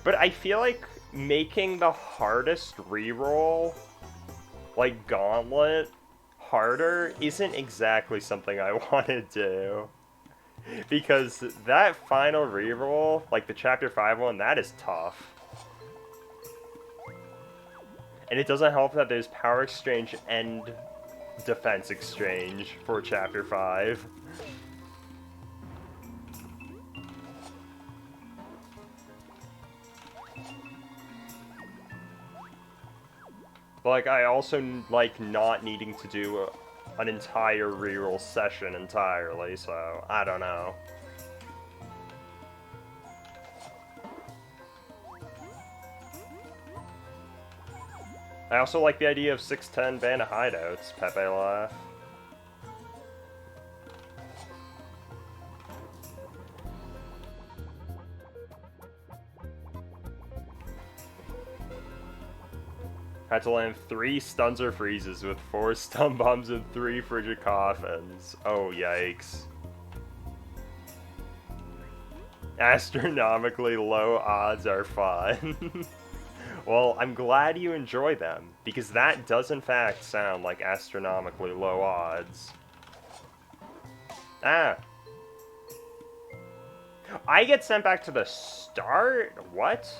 but I feel like making the hardest reroll, like Gauntlet, harder isn't exactly something I want to do. Because that final reroll, like the Chapter 5 one, that is tough. And it doesn't help that there's Power Exchange and Defense Exchange for Chapter 5. But, like, I also like not needing to do an entire reroll session entirely, so I don't know. I also like the idea of 610 bandit hideouts, Pepe laugh. Had to land 3 stuns or freezes with 4 stun bombs and 3 frigid coffins. Oh, yikes. Astronomically low odds are fun. Well, I'm glad you enjoy them, because that does in fact sound like astronomically low odds. Ah! I get sent back to the start? What?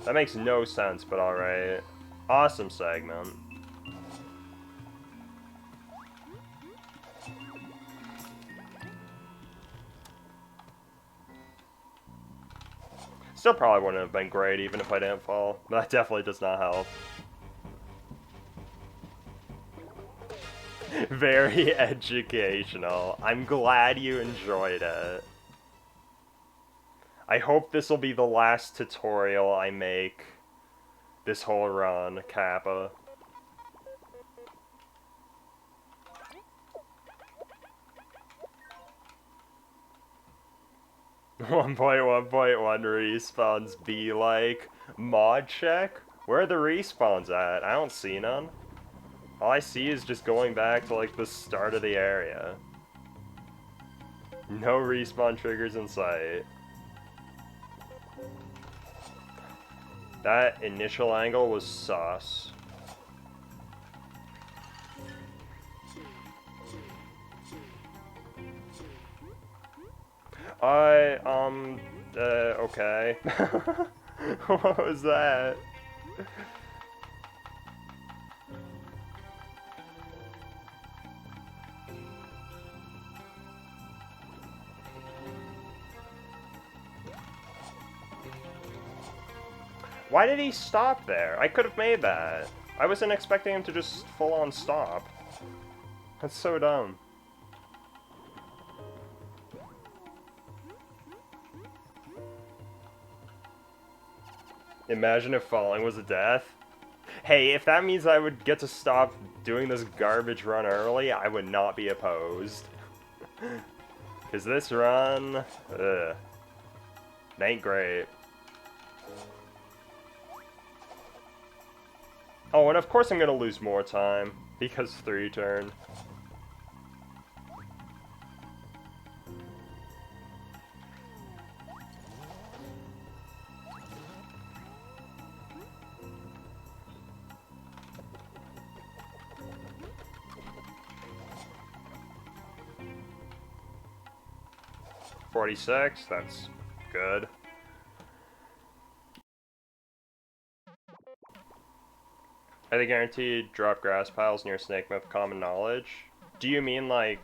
That makes no sense, but alright. Awesome segment. Still probably wouldn't have been great even if I didn't fall. But that definitely does not help. Very educational. I'm glad you enjoyed it. I hope this will be the last tutorial I make this whole run, Kappa. 1.1.1 respawns be like, mod check? Where are the respawns at? I don't see none. All I see is just going back to like the start of the area. No respawn triggers in sight. That initial angle was sus. Okay. What was that? Why did he stop there? I could have made that. I wasn't expecting him to just full-on stop. That's so dumb. Imagine if falling was a death. Hey, if that means I would get to stop doing this garbage run early, I would not be opposed. Because this run, ain't great. Oh, and of course I'm gonna lose more time, because 3 turn. $46, that's good. Are they guaranteed drop grass piles near Snake Myth common knowledge? Do you mean like...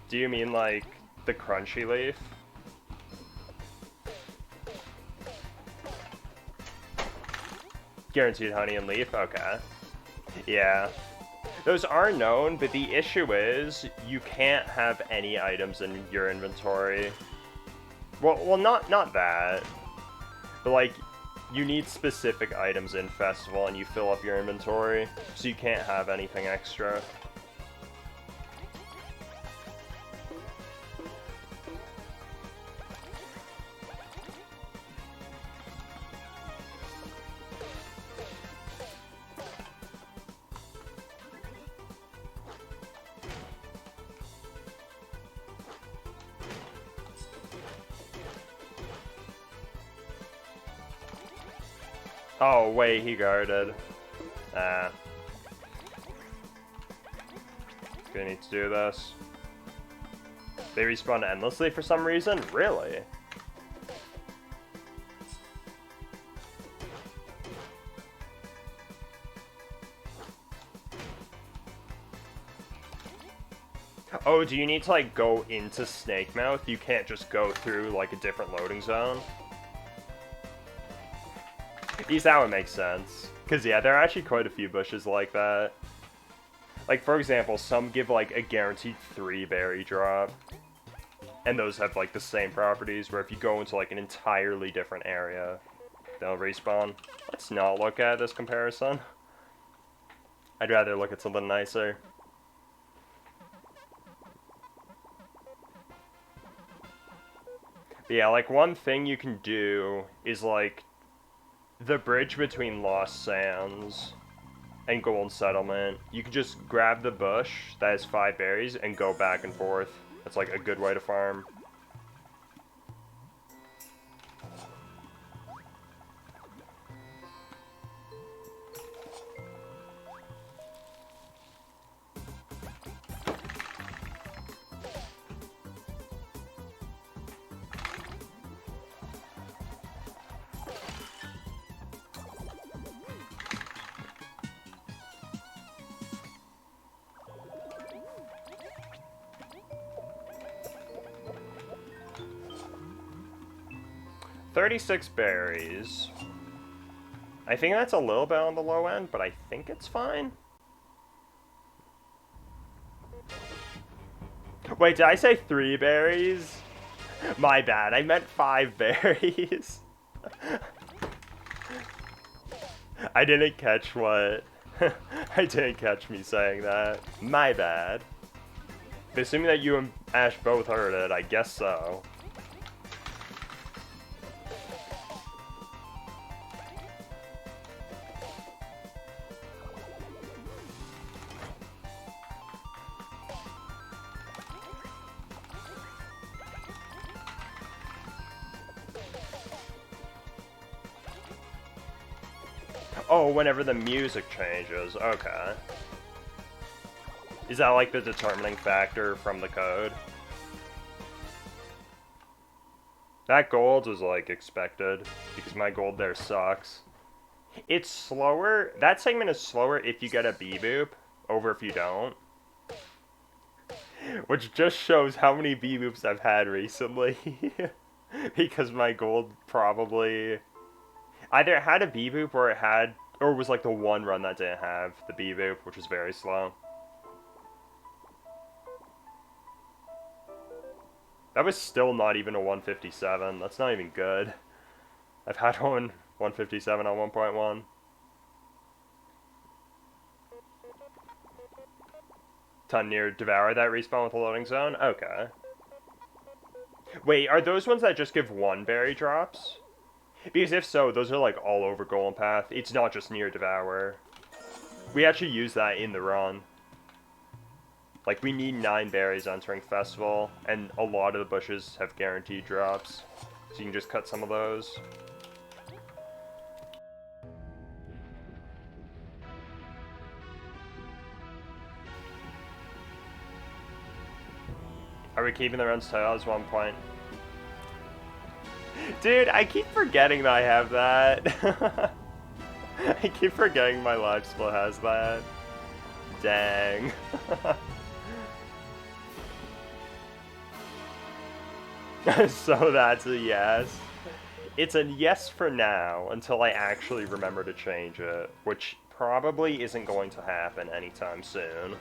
Do you mean like the crunchy leaf? Guaranteed honey and leaf? Okay. Yeah. Those are known, but the issue is you can't have any items in your inventory. Well, not that. But like, you need specific items in Festival and you fill up your inventory, so you can't have anything extra. Oh, wait, he guarded. Ah. Gonna need to do this. They respawn endlessly for some reason? Really? Oh, do you need to, like, go into Snake Mouth? You can't just go through, like, a different loading zone? That would make sense. Because, yeah, there are actually quite a few bushes like that. Like, for example, some give, like, a guaranteed 3 berry drop. And those have, like, the same properties, where if you go into, like, an entirely different area, they'll respawn. Let's not look at this comparison. I'd rather look at something nicer. But yeah, like, one thing you can do is, like, the bridge between Lost Sands and Gold Settlement, you can just grab the bush that has 5 berries and go back and forth. That's like a good way to farm. 36 berries. I think that's a little bit on the low end, but I think it's fine. Wait, did I say 3 berries? My bad, I meant 5 berries. I didn't catch what... I didn't catch me saying that. My bad. Assuming that you and Ash both heard it, I guess so. Oh, whenever the music changes. Okay. Is that like the determining factor from the code? That gold was like expected, because my gold there sucks. It's slower. That segment is slower if you get a B-boop, over if you don't. Which just shows how many B-boops I've had recently. Because my gold probably... either it had a B-boop or it had... or it was like the one run that didn't have the B-boop, which was very slow. That was still not even a 157. That's not even good. I've had one 157 on 1.1. Ton near Devour that respawn with a loading zone? Okay. Wait, are those ones that just give 1 berry drops? Because if so, those are like all over Golden Path. It's not just near Devour. We actually use that in the run. Like, we need 9 berries entering Festival, and a lot of the bushes have guaranteed drops. So you can just cut some of those. Are we keeping the runs title as 1 point? Dude, I keep forgetting that I have that. I keep forgetting my live split has that. Dang. So that's a yes. It's a yes for now, until I actually remember to change it, which probably isn't going to happen anytime soon.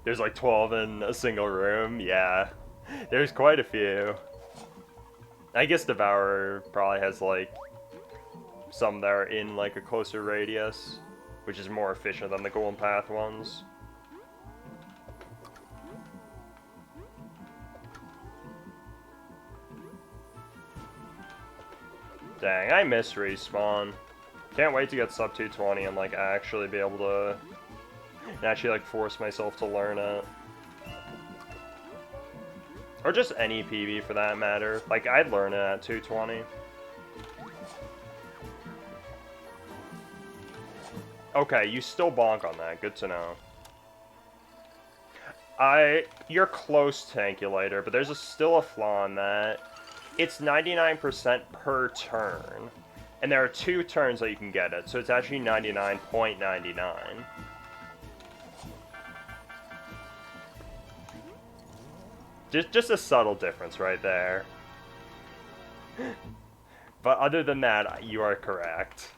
There's like 12 in a single room, yeah. There's quite a few. I guess Devourer probably has like some that are in like a closer radius, which is more efficient than the Golden Path ones. Dang, I miss respawn. Can't wait to get sub 220 and like actually be able to like force myself to learn it. Or just any PB for that matter. Like, I'd learn it at 220. Okay, you still bonk on that. Good to know. You're close to Tankulator, but there's still a flaw in that. It's 99% per turn. And there are 2 turns that you can get it, so it's actually 99.99. Just a subtle difference right there. But other than that, you are correct.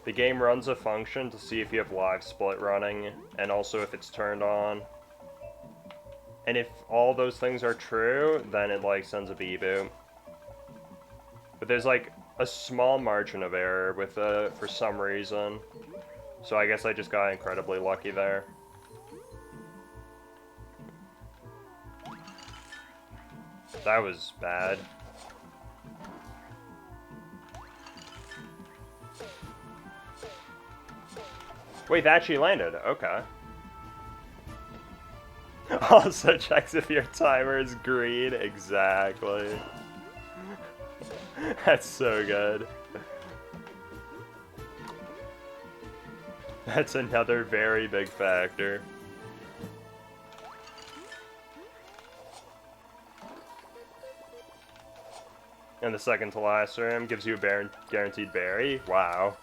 The game runs a function to see if you have live split running, and also if it's turned on. And if all those things are true, then it like sends a B-boop. But there's like a small margin of error with for some reason. So I guess I just got incredibly lucky there. That was bad. Wait, that actually landed. Okay. Also checks if your timer is green. Exactly. That's so good. That's another very big factor. And the second to last room gives you a guaranteed berry? Wow.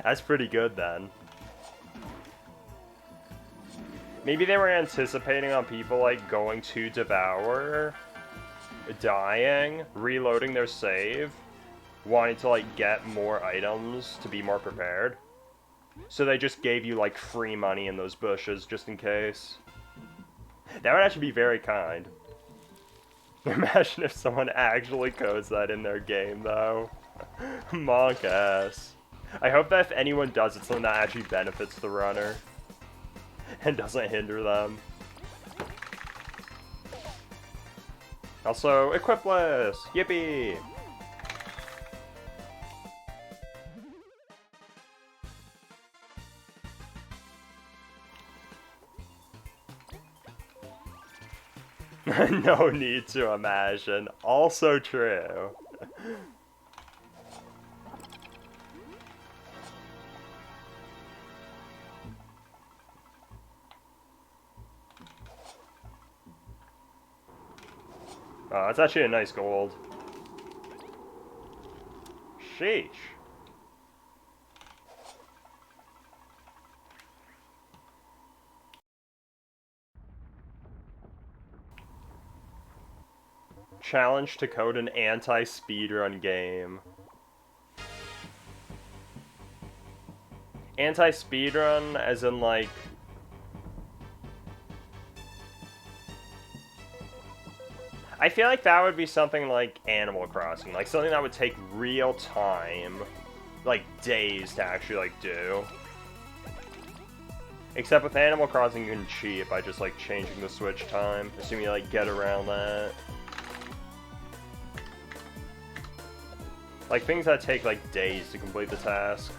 That's pretty good then. Maybe they were anticipating on people like going to Devour, dying, reloading their save, wanting to like get more items to be more prepared. So they just gave you like free money in those bushes just in case. That would actually be very kind. Imagine if someone actually codes that in their game, though. Monk ass. I hope that if anyone does, it's something that actually benefits the runner. And doesn't hinder them. Also, equipless! Yippee! No need to imagine. Also true. Oh, that's actually a nice gold. Sheesh. Challenge to code an anti-speedrun game. Anti-speedrun as in like... I feel like that would be something like Animal Crossing, like something that would take real time, like days to actually like do. Except with Animal Crossing you can cheat by just like changing the switch time, assuming you like get around that. Like things that take like days to complete the task.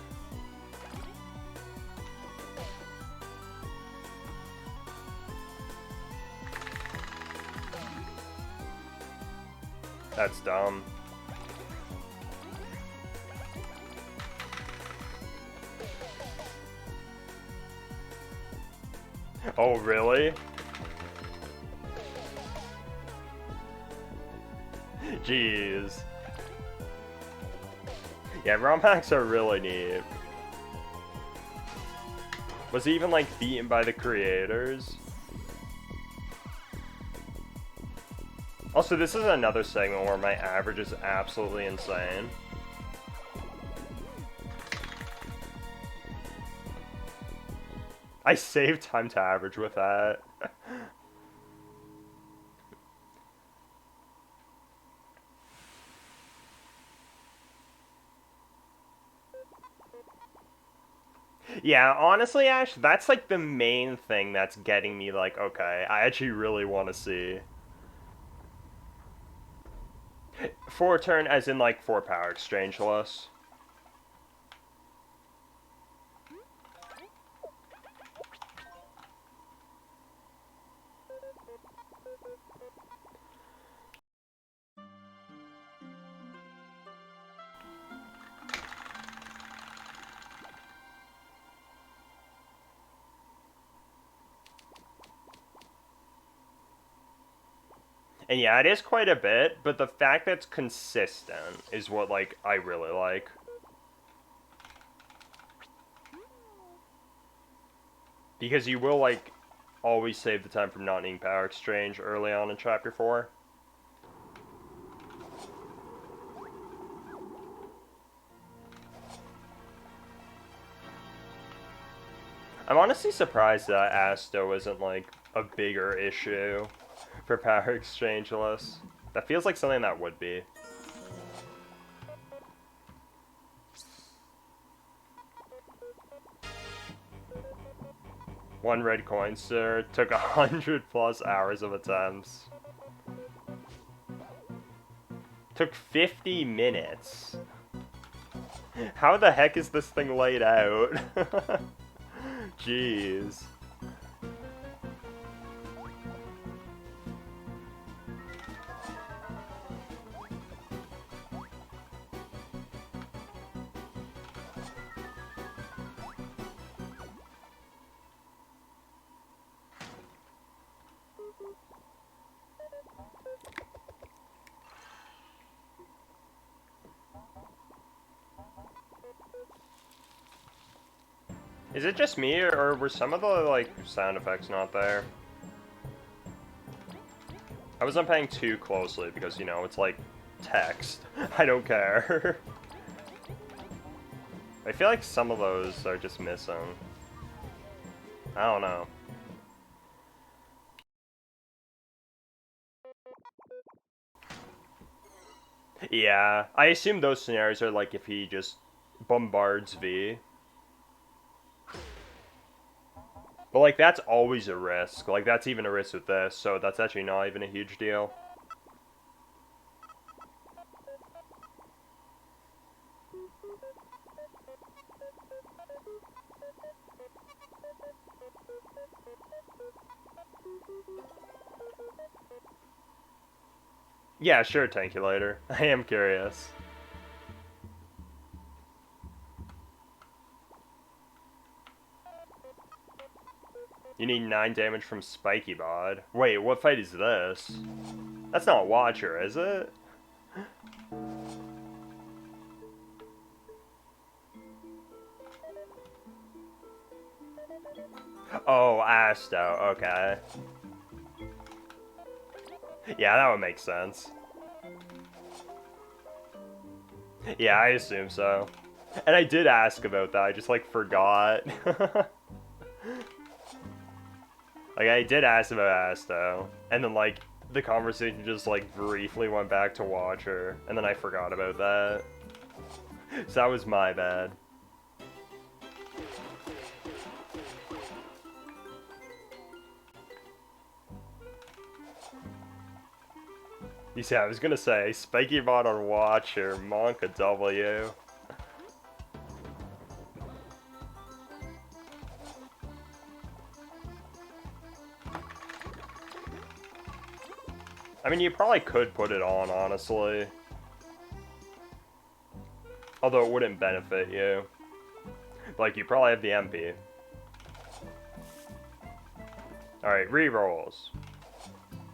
That's dumb. Oh, really? Jeez. Yeah, ROM hacks are really neat. Was he even, like, beaten by the creators? Also, this is another segment where my average is absolutely insane. I saved time to average with that. Yeah, honestly, Ash, that's like the main thing that's getting me like, okay, I actually really want to see. 4 turn as in like 4 power exchangeless. And yeah, it is quite a bit, but the fact that it's consistent is what, like, I really like. Because you will, like, always save the time from not needing power exchange early on in Chapter 4. I'm honestly surprised that Asto isn't, like, a bigger issue for power exchangeless. That feels like something that would be. One red coin, sir. Took 100+ hours of attempts. Took 50 minutes. How the heck is this thing laid out? Jeez. Is it just me, or were some of the, like, sound effects not there? I wasn't paying too closely because, you know, it's like text. I don't care. I feel like some of those are just missing. I don't know. Yeah, I assume those scenarios are like if he just bombards V. But like that's always a risk. Like that's even a risk with this, so that's actually not even a huge deal. Yeah, sure, thank you later. I am curious. You need 9 damage from Spiky Bod. Wait, what fight is this? That's not Watcher, is it? Oh, Asto, okay. Yeah, that would make sense. Yeah, I assume so. And I did ask about that, I just like forgot. Like I did ask about Asto, and then like the conversation just like briefly went back to Watcher, and then I forgot about that. So that was my bad. You see, I was gonna say, Spiky Bot on Watcher, Monka W. I mean, you probably could put it on, honestly. Although it wouldn't benefit you. Like, you probably have the MP. Alright, rerolls.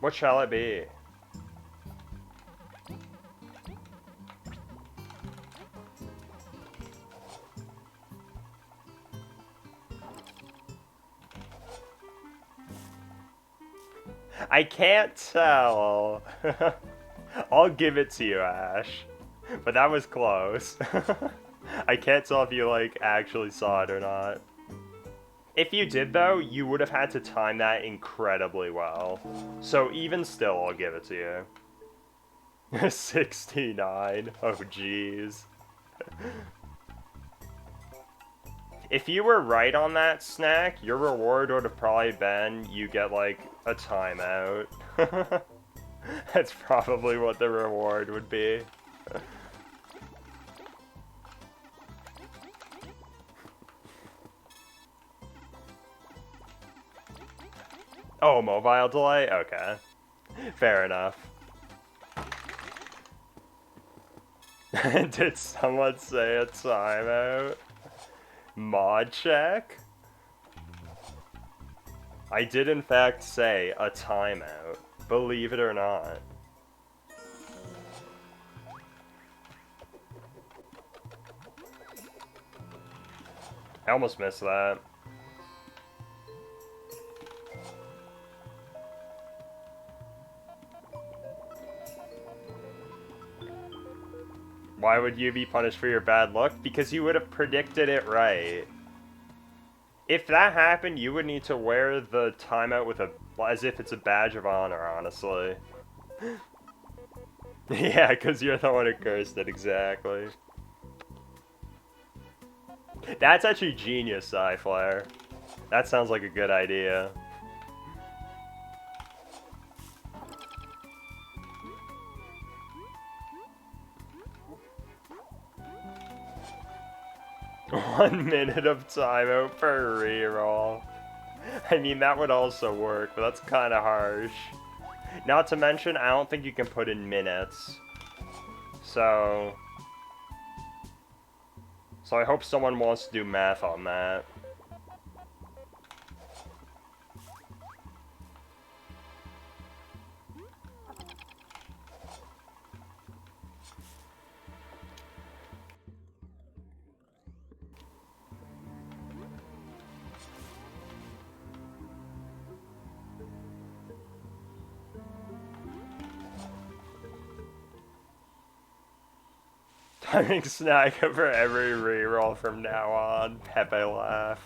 What shall it be? I can't tell. I'll give it to you, Ash. But that was close. I can't tell if you, like, actually saw it or not. If you did, though, you would have had to time that incredibly well. So even still, I'll give it to you. 69. Oh, jeez. If you were right on that, Snack, your reward would have probably been you get, like, a timeout. That's probably what the reward would be. Oh, mobile delay? Okay. Fair enough. Did someone say a timeout? Mod check? I did in fact say a timeout, believe it or not. I almost missed that. Why would you be punished for your bad luck? Because you would have predicted it right. If that happened, you would need to wear the timeout with as if it's a badge of honor, honestly. Yeah, because you're the one who cursed it, exactly. That's actually genius, Sci-Flare. That sounds like a good idea. One minute of timeout per reroll. I mean, that would also work, but that's kind of harsh. Not to mention, I don't think you can put in minutes. So I hope someone wants to do math on that. Hunting snack for every reroll from now on. Pepe laugh.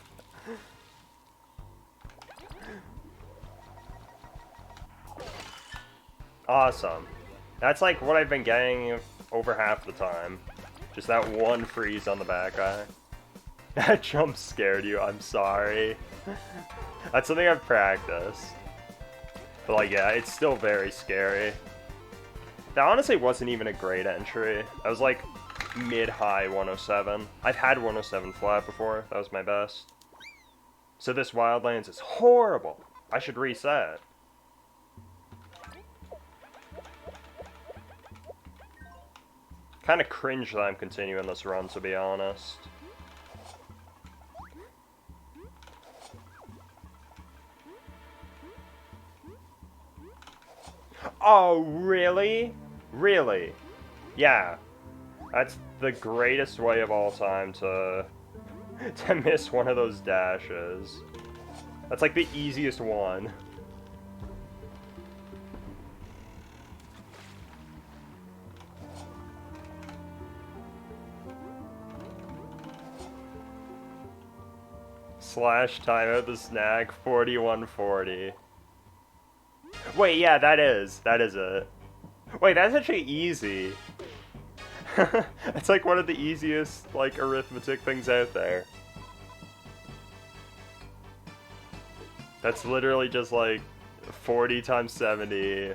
Awesome. That's like what I've been getting over half the time. Just that one freeze on the back eye. That jump scared you, I'm sorry. That's something I've practiced. But like, yeah, it's still very scary. That honestly wasn't even a great entry. I was like mid-high 107. I've had 107 flat before, that was my best. So this Wildlands is horrible. I should reset. Kind of cringe that I'm continuing this run, to be honest. Oh, really? Really? Yeah. That's the greatest way of all time to miss one of those dashes. That's like the easiest one. Slash time out the snack 4140. Wait, yeah, that is it. Wait, that's actually easy. It's like one of the easiest, like, arithmetic things out there. That's literally just like 40 times 70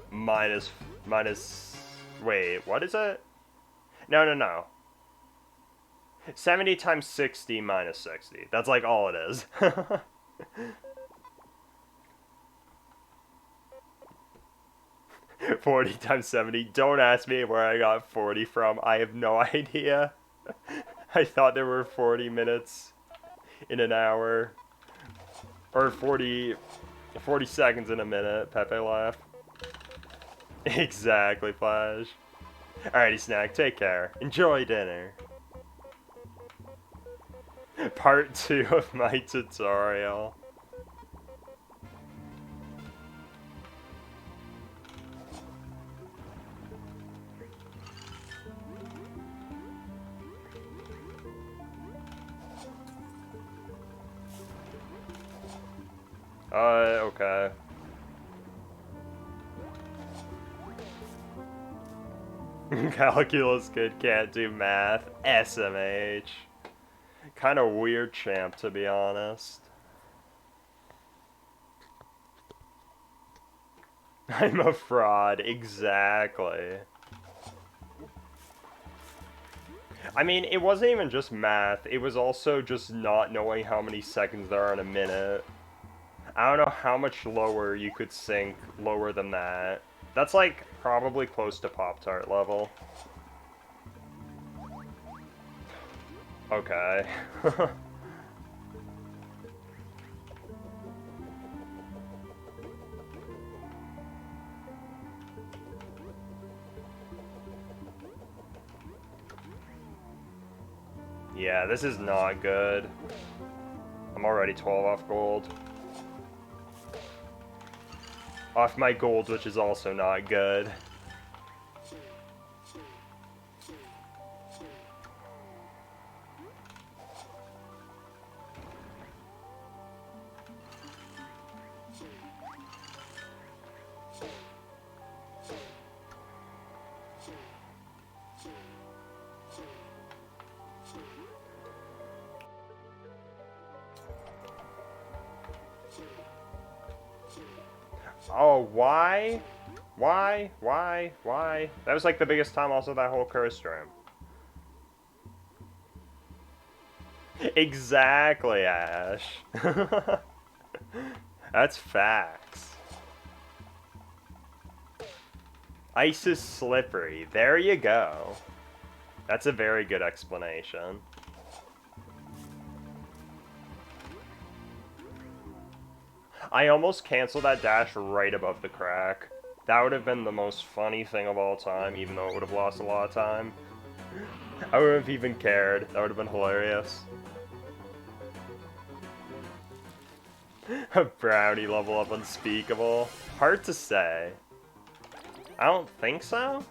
minus, wait, what is it? No. 70 times 60 minus 60. That's like all it is. 40 times 70. Don't ask me where I got 40 from. I have no idea. I thought there were 40 minutes in an hour. Or 40 seconds in a minute. Pepe laugh. Exactly, Flash. Alrighty, Snack. Take care. Enjoy dinner. Part 2 of my tutorial. Okay. Calculus kid can't do math. SMH. Kinda weird champ, to be honest. I'm a fraud, exactly. I mean, it wasn't even just math, it was also just not knowing how many seconds there are in a minute. I don't know how much lower you could sink lower than that. That's like probably close to Pop-Tart level. Okay. Yeah, this is not good. I'm already 12 off gold. Off my gold, which is also not good. Oh, why? Why? That was like the biggest time also that whole curse stream. Exactly, Ash. That's facts. Ice is slippery. There you go. That's a very good explanation. I almost canceled that dash right above the crack. That would have been the most funny thing of all time, even though it would have lost a lot of time. I wouldn't have even cared. That would have been hilarious. A brownie level up unspeakable. Hard to say. I don't think so.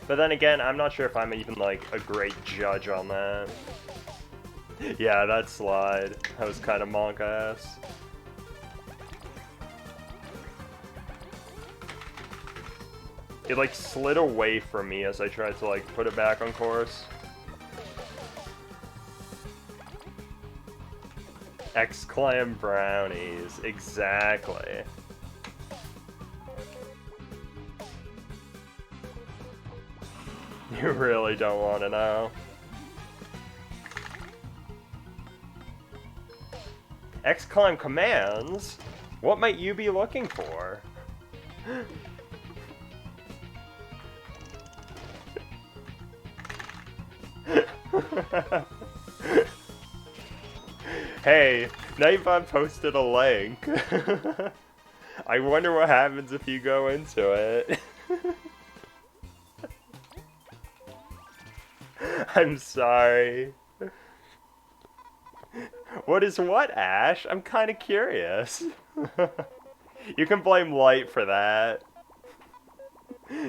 But then again, I'm not sure if I'm even, like, a great judge on that. Yeah, that slide. That was kind of monk-ass. It, like, slid away from me as I tried to, like, put it back on course. Exclam brownies. Exactly. You really don't want to know. Exclam commands? What might you be looking for? Hey, Nightbot posted a link. I wonder what happens if you go into it. I'm sorry. What is what, Ash? I'm kind of curious. You can blame Light for that.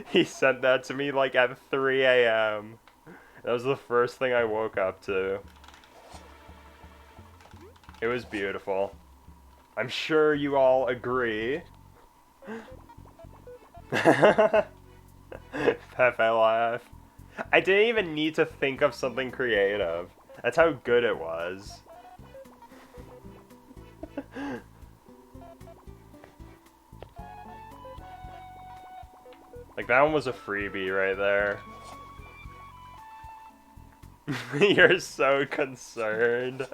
He sent that to me like at 3 a.m. That was the first thing I woke up to. It was beautiful. I'm sure you all agree. Pepe laugh. I didn't even need to think of something creative. That's how good it was. Like, that one was a freebie right there. You're so concerned.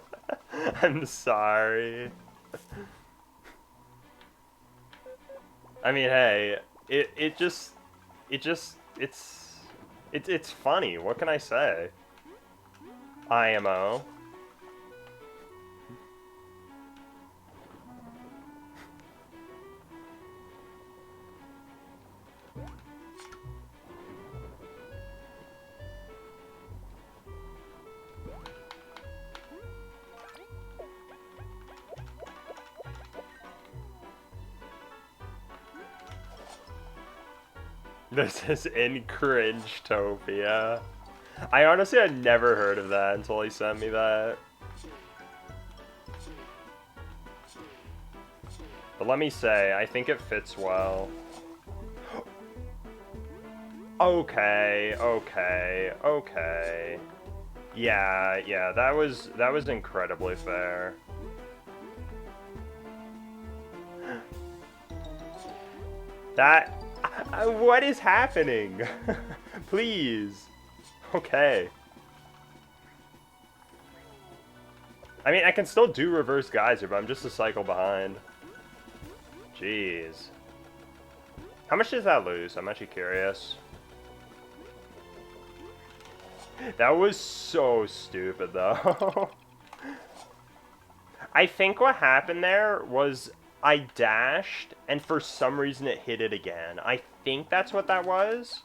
I'm sorry. I mean, hey, it's funny. What can I say? IMO. This is in Cringe-topia. I honestly had never heard of that until he sent me that. But let me say, I think it fits well. Okay. Yeah, that was incredibly fair. That... what is happening? Please. Okay. I mean, I can still do reverse geyser, but I'm just a cycle behind. Jeez. How much does that lose? I'm actually curious. That was so stupid, though. I think what happened there was I dashed, and for some reason it hit it again. I think that's what that was.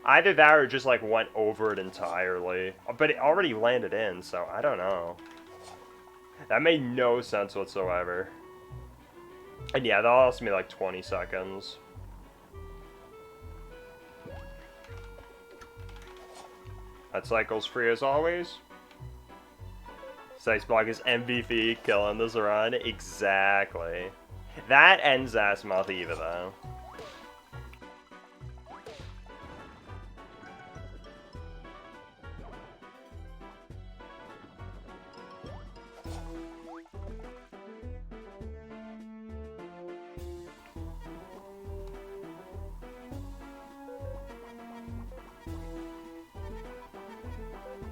Either that or it just, like, went over it entirely. But it already landed in, so I don't know. That made no sense whatsoever. And yeah, that lost me, like, 20 seconds. That cycle's free as always. Sex Block is MVP, killing this run. Exactly. That ends Asimov Eva, though.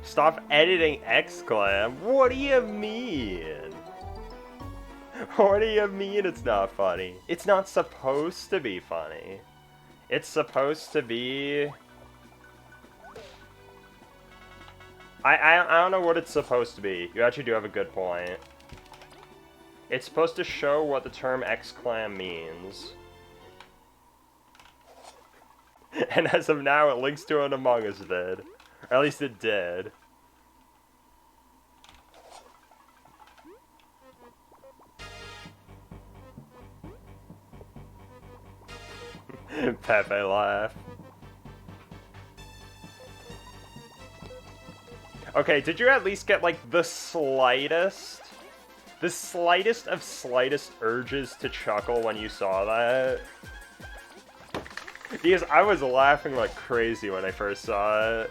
Stop editing exclam. What do you mean? What do you mean it's not funny? It's not supposed to be funny. It's supposed to be... I don't know what it's supposed to be. You actually do have a good point. It's supposed to show what the term exclam means. And as of now, it links to an Among Us vid. Or at least it did. Pepe laugh. Okay, did you at least get, like, the slightest of slightest urges to chuckle when you saw that? Because I was laughing like crazy when I first saw it.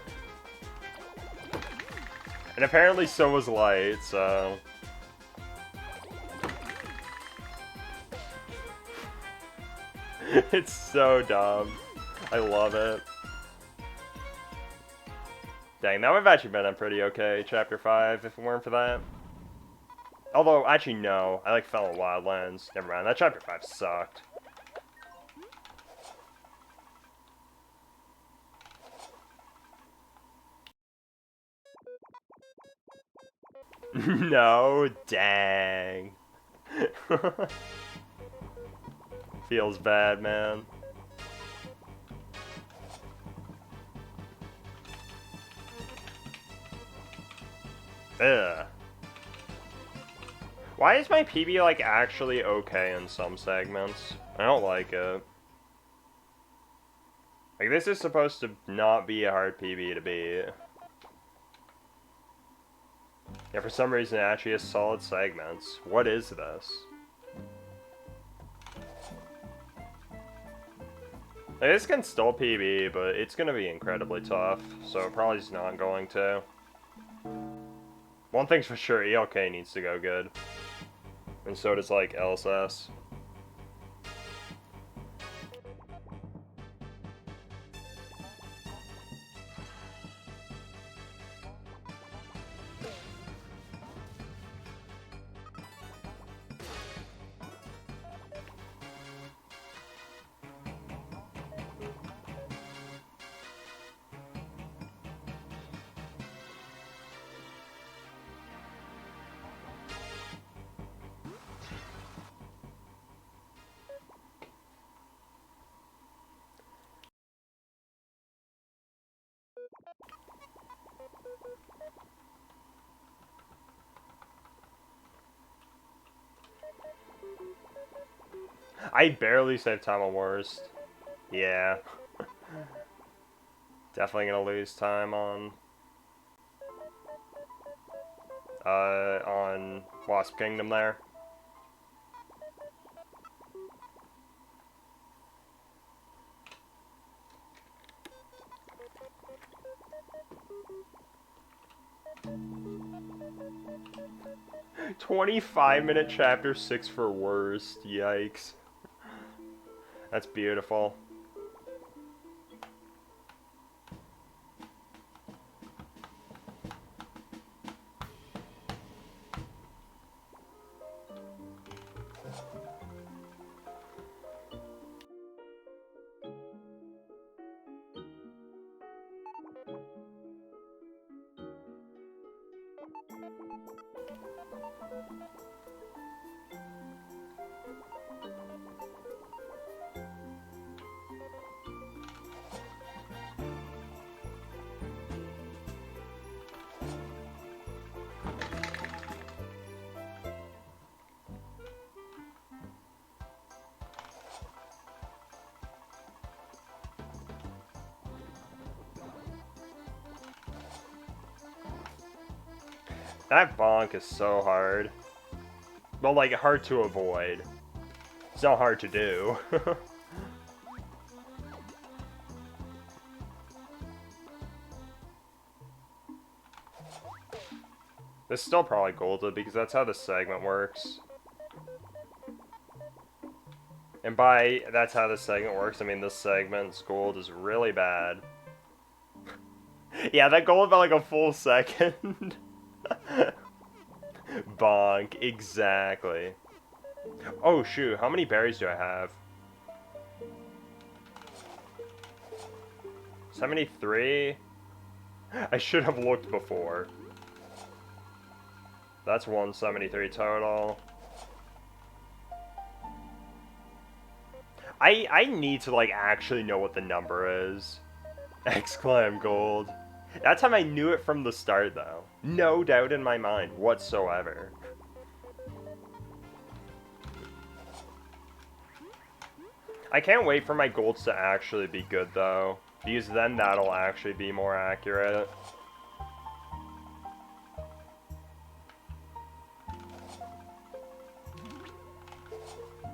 And apparently so was Light, so... It's so dumb. I love it. Dang, that would have actually been a pretty okay Chapter 5 if it weren't for that. Although, actually no. I like fell in Wildlands. Never mind, that Chapter 5 sucked. No, dang. Feels bad, man. Ugh. Why is my PB, like, actually okay in some segments? I don't like it. Like, this is supposed to not be a hard PB to beat. Yeah, for some reason it actually has solid segments. What is this? Like, this can still PB, but it's gonna be incredibly tough, so it probably is not going to. One thing's for sure, ELK needs to go good. And so does, like, LSS. I barely saved time on worst. Yeah. Definitely gonna lose time on Wasp Kingdom there. "25-minute chapter 6 for worst." Yikes. That's beautiful. That bonk is so hard. Well, like, hard to avoid. It's not hard to do. This is still probably golded because that's how the segment works. And by that's how this segment works, I mean this segment's gold is really bad. Yeah, that gold by like a full second. Bonk, exactly. Oh shoot, how many berries do I have? 73? I should have looked before. That's 173 total. I need to, like, actually know what the number is. Exclaim gold. That time I knew it from the start, though. No doubt in my mind whatsoever. I can't wait for my golds to actually be good, though. Because then that'll actually be more accurate.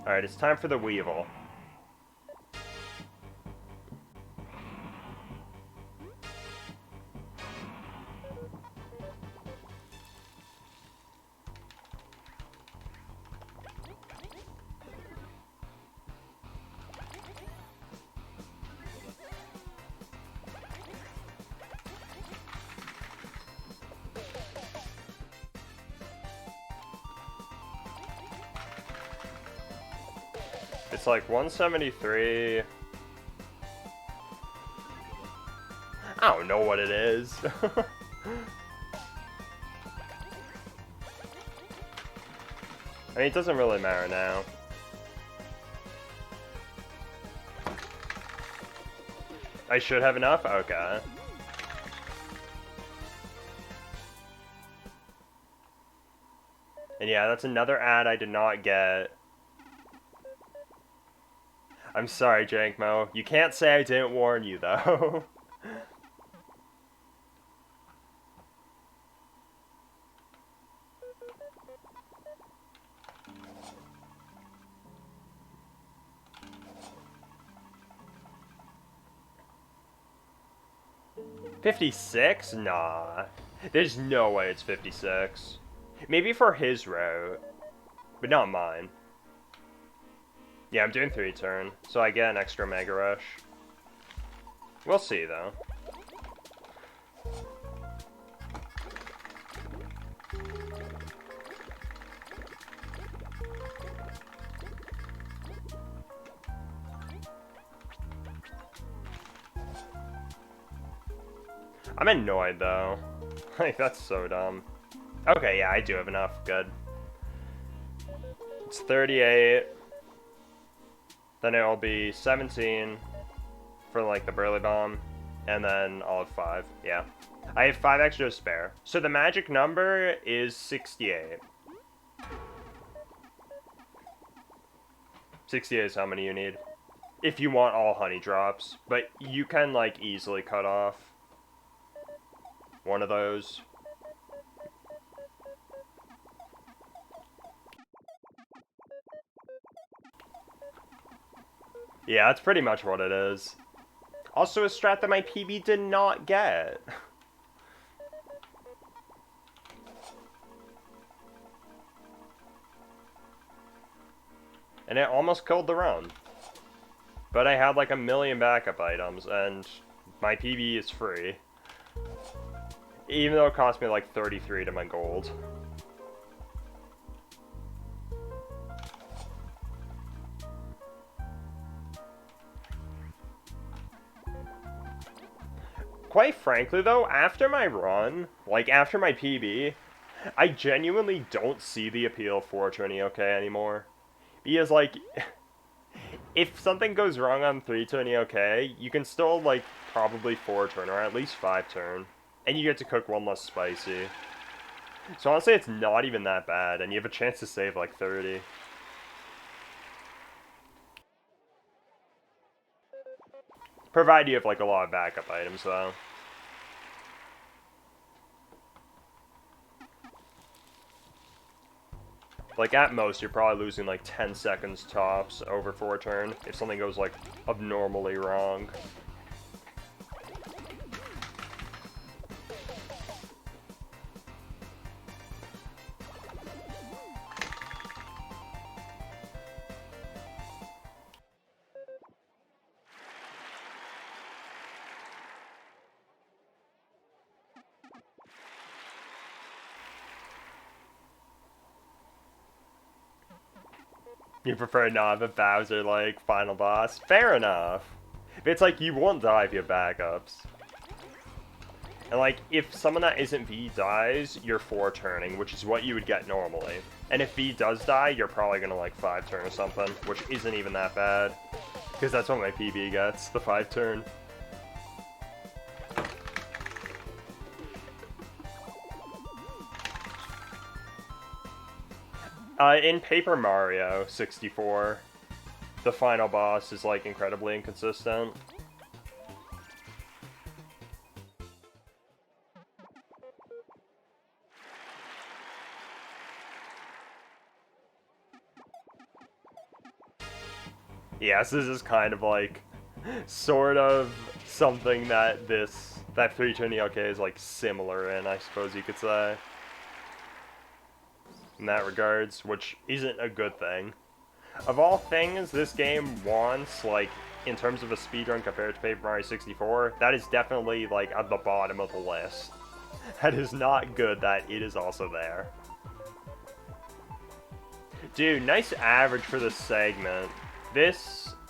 Alright, it's time for the Weevil. It's like 173. I don't know what it is. I mean, it doesn't really matter now. I should have enough? Okay. And yeah, that's another ad I did not get. I'm sorry, Jankmo. You can't say I didn't warn you, though. $56? Nah. There's no way it's 56. Maybe for his route, but not mine. Yeah, I'm doing 3 turn, so I get an extra Mega Rush. We'll see, though. I'm annoyed, though. Like, that's so dumb. Okay, yeah, I do have enough. Good. It's 38. Then it'll be 17 for, like, the Burly Bomb. And then I'll have 5. Yeah. I have 5 extra to spare. So the magic number is 68. 68 is how many you need. If you want all honey drops. But you can, like, easily cut off one of those. Yeah, that's pretty much what it is. Also a strat that my PB did not get. And it almost killed the run. But I had like a million backup items, and my PB is free. Even though it cost me like 33 to my gold. Quite frankly though, after my run, like after my PB, I genuinely don't see the appeal of 420 okay anymore. Because like, if something goes wrong on 320 okay, you can still like probably 4 turn or at least 5 turn. And you get to cook 1 less spicy. So honestly it's not even that bad, and you have a chance to save like 30. Provided you have like a lot of backup items though. Like at most you're probably losing like 10 seconds tops over 4 turn if something goes like abnormally wrong. You prefer not have a Bowser, like, final boss? Fair enough. It's like, you won't die if you have backups. And like, if someone that isn't V dies, you're 4 turning, which is what you would get normally. And if V does die, you're probably gonna like 5 turn or something, which isn't even that bad. Because that's what my PB gets, the 5 turn. In Paper Mario 64, the final boss is like incredibly inconsistent. Yes, this is kind of like, sort of something that that 320 OK is like similar in, I suppose you could say. In that regards, which isn't a good thing. Of all things, this game wants, like, in terms of a speedrun compared to Paper Mario 64, that is definitely, like, at the bottom of the list. That is not good that it is also there. Dude, nice average for this segment.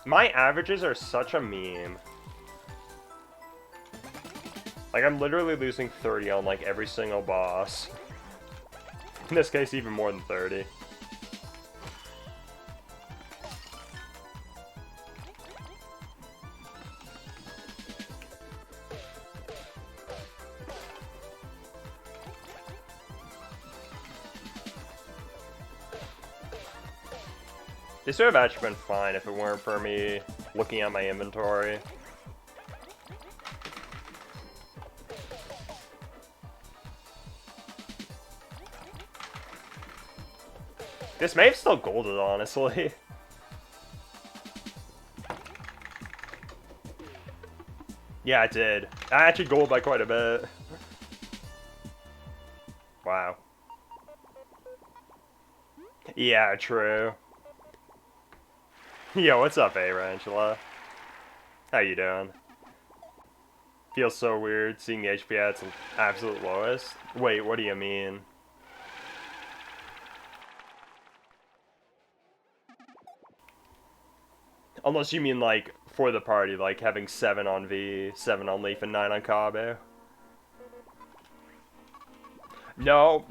My averages are such a meme. Like, I'm literally losing 30 on, like, every single boss. In this case, even more than 30. This would have actually been fine if it weren't for me looking at my inventory. This may have still golded, honestly. Yeah, it did. I actually gold by quite a bit. Wow. Yeah, true. Yo, what's up, Angela? How you doing? Feels so weird seeing the HP at its absolute lowest. Wait, what do you mean? Unless you mean, like, for the party, like having 7 on V, 7 on Leaf, and 9 on Kabe. No.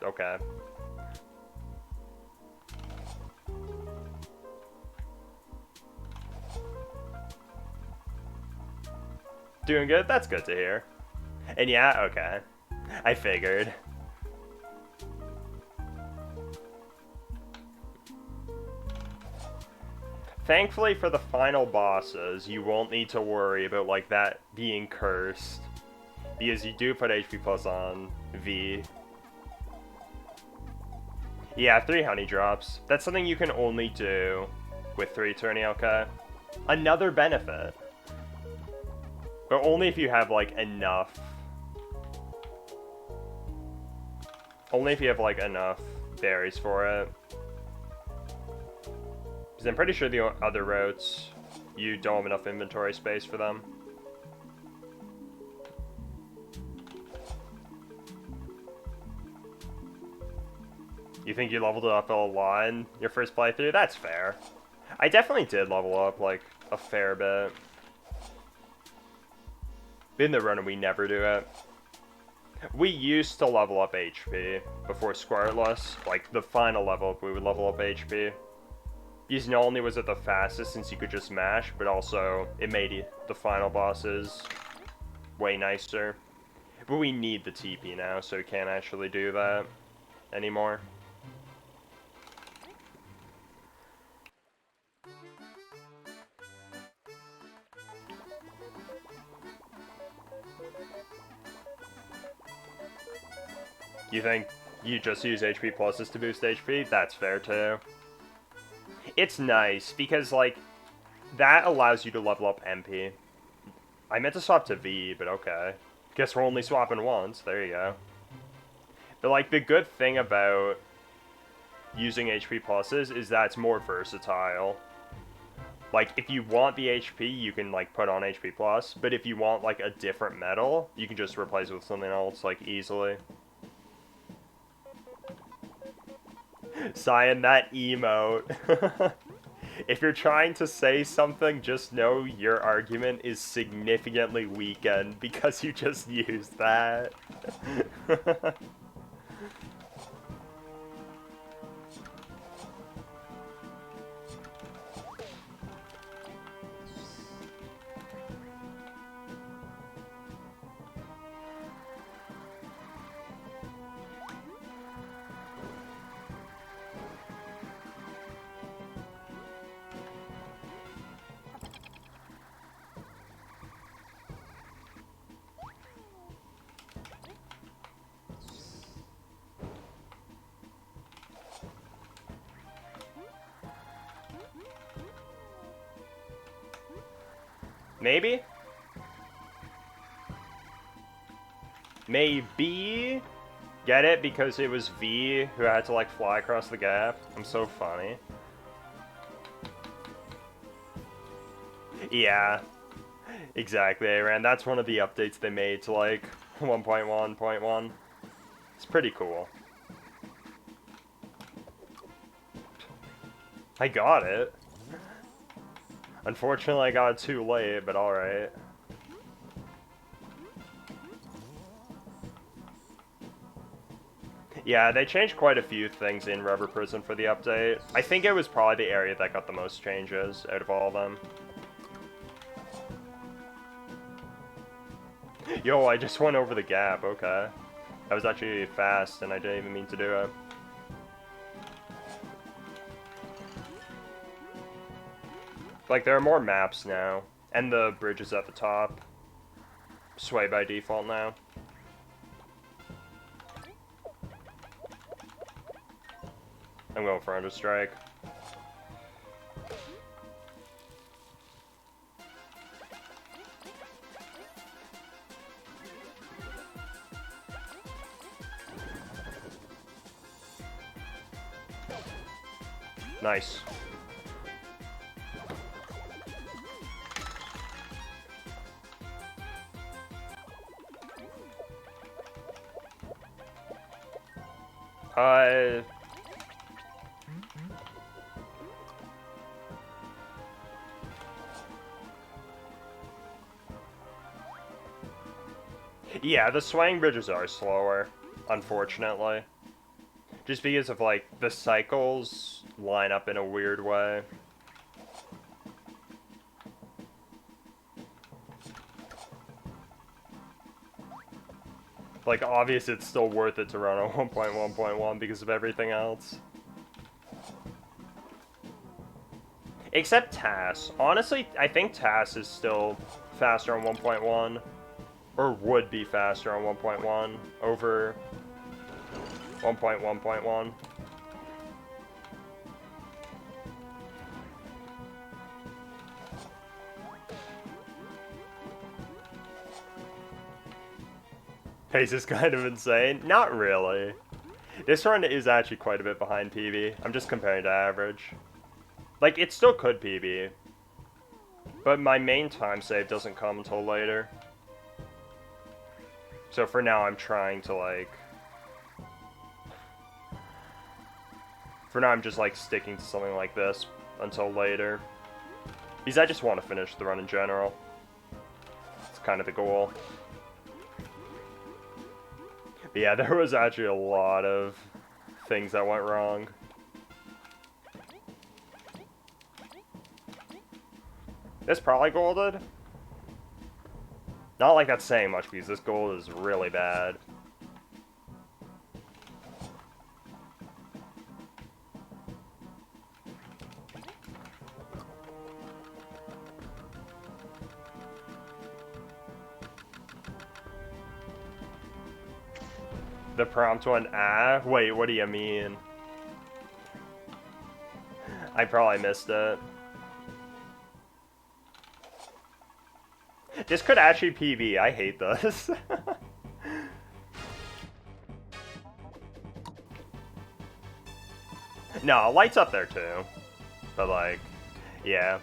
Okay. Doing good? That's good to hear. And yeah, okay. I figured. Thankfully for the final bosses, you won't need to worry about, like, that being cursed. Because you do put HP plus on V. Yeah, 3 honey drops. That's something you can only do with 3 Turny, okay? Another benefit. But only if you have, like, enough. Only if you have, like, enough berries for it. Because I'm pretty sure the other routes, you don't have enough inventory space for them. You think you leveled up a lot in your first playthrough? That's fair. I definitely did level up, like, a fair bit. In the run, we never do it. We used to level up HP before Squirtless. Like, the final level up, we would level up HP. Because not only was it the fastest since you could just mash, but also it made the final bosses way nicer. But we need the TP now, so we can't actually do that anymore. You think you just use HP pluses to boost HP? That's fair too. It's nice because, like, that allows you to level up MP. I meant to swap to V, but okay. Guess we're only swapping once. There you go. But, like, the good thing about using HP pluses is that it's more versatile. Like, if you want the HP, you can, like, put on HP plus. But if you want, like, a different metal, you can just replace it with something else, like, easily. Cyan, that emote. If you're trying to say something, just know your argument is significantly weakened because you just used that. Maybe? Maybe? Get it? Because it was V who had to, like, fly across the gap? I'm so funny. Yeah. Exactly, Aaron. That's one of the updates they made to, like, 1.1.1. It's pretty cool. I got it. Unfortunately, I got it too late, but alright. Yeah, they changed quite a few things in Rubber Prison for the update. I think it was probably the area that got the most changes out of all of them. Yo, I just went over the gap, okay. That was actually fast, and I didn't even mean to do it. Like, there are more maps now, and the bridge is at the top. Sway by default now. I'm going for Understrike. Nice. Yeah, the swaying bridges are slower, unfortunately. Just because of, like, the cycles line up in a weird way. Like, obviously it's still worth it to run on 1.1.1 because of everything else. Except TAS. Honestly, I think TAS is still faster on 1.1. Or would be faster on 1.1 over 1.1.1. Pace is kind of insane. Not really. This run is actually quite a bit behind PB. I'm just comparing to average. Like, it still could PB. But my main time save doesn't come until later. So for now, I'm trying to, like... For now, I'm just, like, sticking to something like this until later. Because I just want to finish the run in general. It's kind of the goal. But yeah, there was actually a lot of things that went wrong. This probably golded. Not like that's saying much because this gold is really bad. The prompt went, ah? Wait, what do you mean? I probably missed it. This could actually PB. I hate this. No, light's up there too. But like, yeah.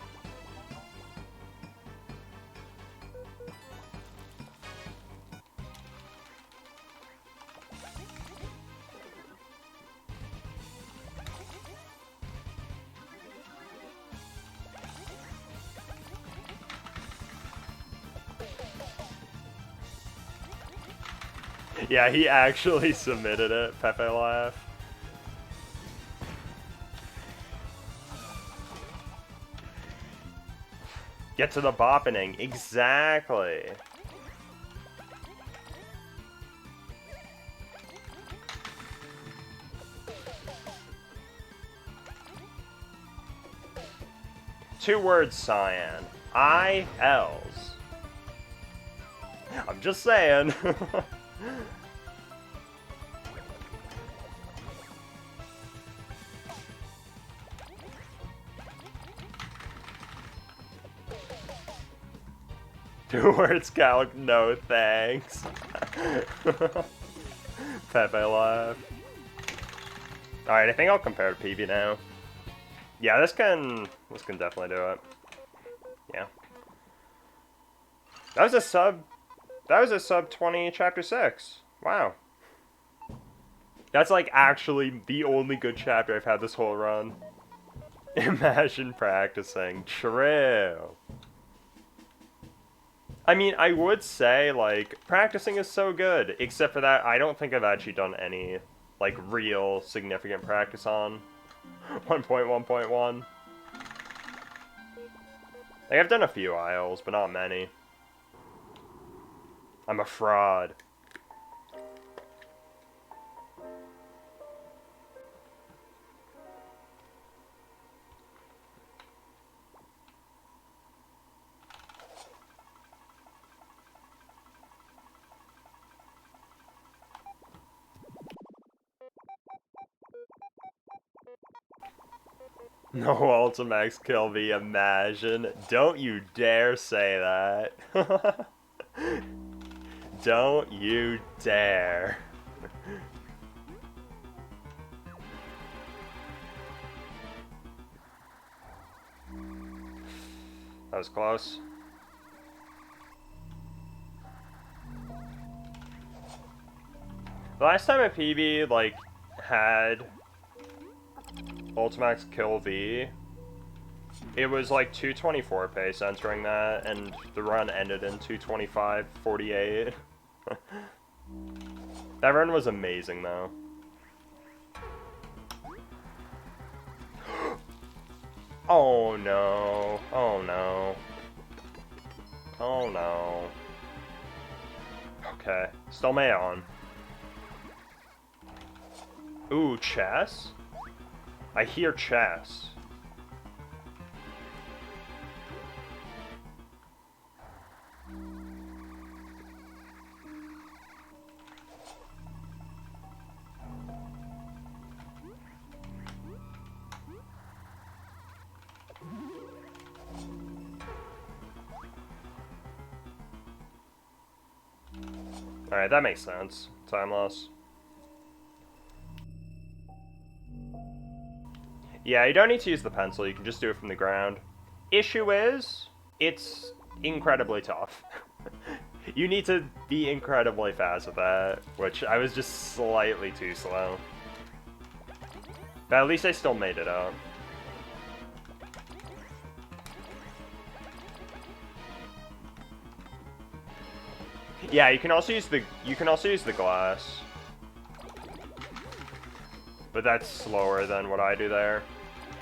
Yeah, he actually submitted it, Pepe laugh. Get to the boppening, exactly. Two words, cyan. I-Ls. I'm just saying. 2 words count, no thanks. Pepe laugh. Alright, I think I'll compare to PB now. Yeah, this can definitely do it. Yeah. That was a sub 20 chapter 6. Wow. That's like actually the only good chapter I've had this whole run. Imagine practicing. True. I mean, I would say, like, practicing is so good, except for that I don't think I've actually done any, like, real significant practice on 1.1.1. Like, I've done a few aisles, but not many. I'm a fraud. No Ultimax kill me, imagine. Don't you dare say that. Don't you dare. That was close. The last time a PB, like, had Ultimax kill V, it was like 224 pace entering that, and the run ended in 225.48. That run was amazing, though. Oh no. Oh no. Oh no. Okay. Still may on. Ooh, chess? I hear chess. Alright, that makes sense. Time loss. Yeah, you don't need to use the pencil, you can just do it from the ground. Issue is, it's incredibly tough. You need to be incredibly fast with that, which I was just slightly too slow. But at least I still made it up. Yeah, you can also use the glass. But that's slower than what I do there.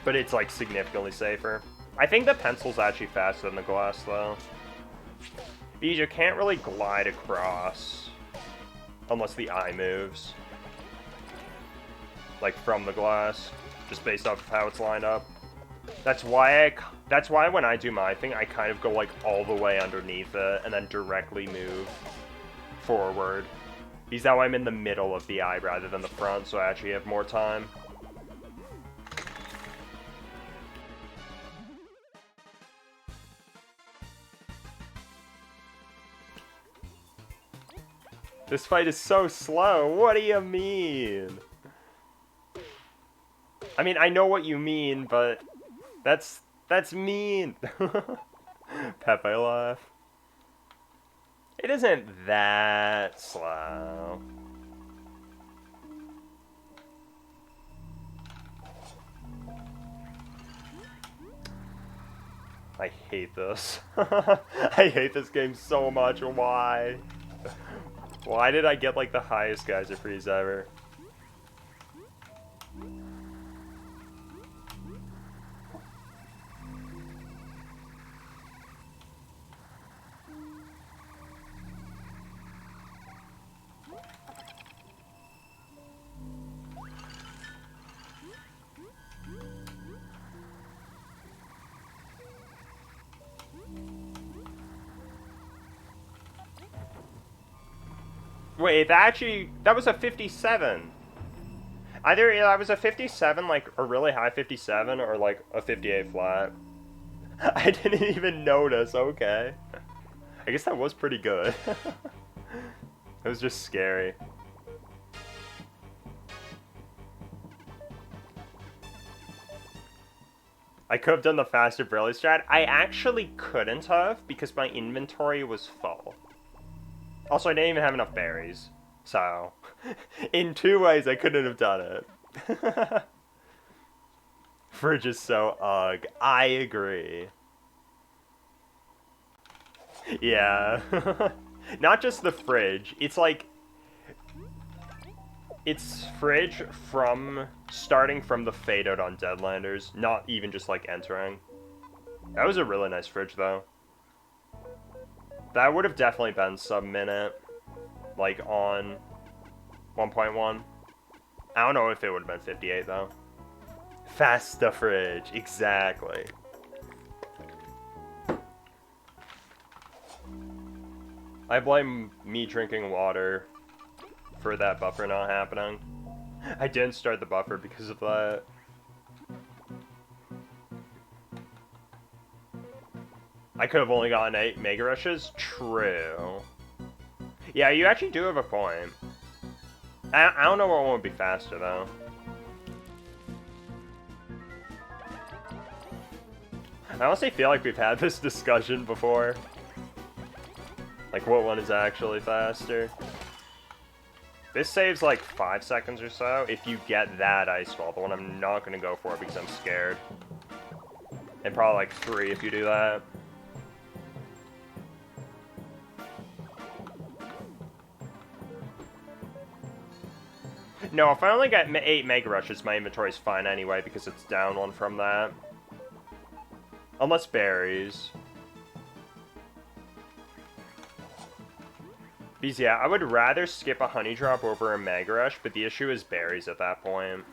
But it's like significantly safer. I think the pencil's actually faster than the glass though. Because you can't really glide across unless the eye moves. Like from the glass, just based off of how it's lined up. That's why when I do my thing, I kind of go like all the way underneath it and then directly move forward. Because now I'm in the middle of the eye rather than the front, so I actually have more time. This fight is so slow. What do you mean? I mean, I know what you mean, but that's mean. Pepe laugh. It isn't that slow. I hate this. I hate this game so much. Why? Why did I get like the highest geyser freeze ever? Wait, that was a 57. Either that was a 57, like a really high 57, or like a 58 flat. I didn't even notice, okay. I guess that was pretty good. It was just scary. I could have done the faster barely strat. I actually couldn't have because my inventory was full. Also, I didn't even have enough berries. So, in 2 ways, I couldn't have done it. Fridge is so ugh. I agree. Yeah. Not just the fridge. It's like... It's fridge from... starting from the fade out on Deadlanders. Not even just like entering. That was a really nice fridge though. That would have definitely been sub-minute. Like on 1.1. I don't know if it would have been 58 though. Fasta fridge. Exactly. I blame me drinking water for that buffer not happening. I didn't start the buffer because of that. I could have only gotten 8 Mega Rushes? True. Yeah, you actually do have a point. I don't know what one would be faster, though. I honestly feel like we've had this discussion before. Like, what one is actually faster? This saves like 5 seconds or so if you get that ice ball. The one I'm not going to go for because I'm scared. And probably like 3 if you do that. No, if I only get 8 Mega Rushes, my inventory's fine anyway because it's down 1 from that. Unless berries. Because yeah, I would rather skip a Honey Drop over a Mega Rush, but the issue is berries at that point.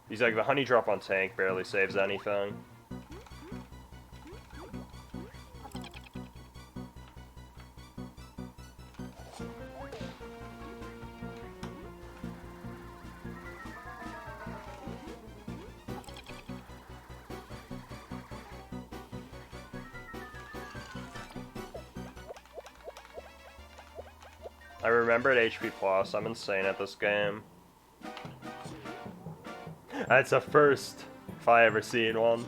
He's like, the Honey Drop on tank barely saves anything. I remembered HP Plus. I'm insane at this game. That's a first, if I ever seen one.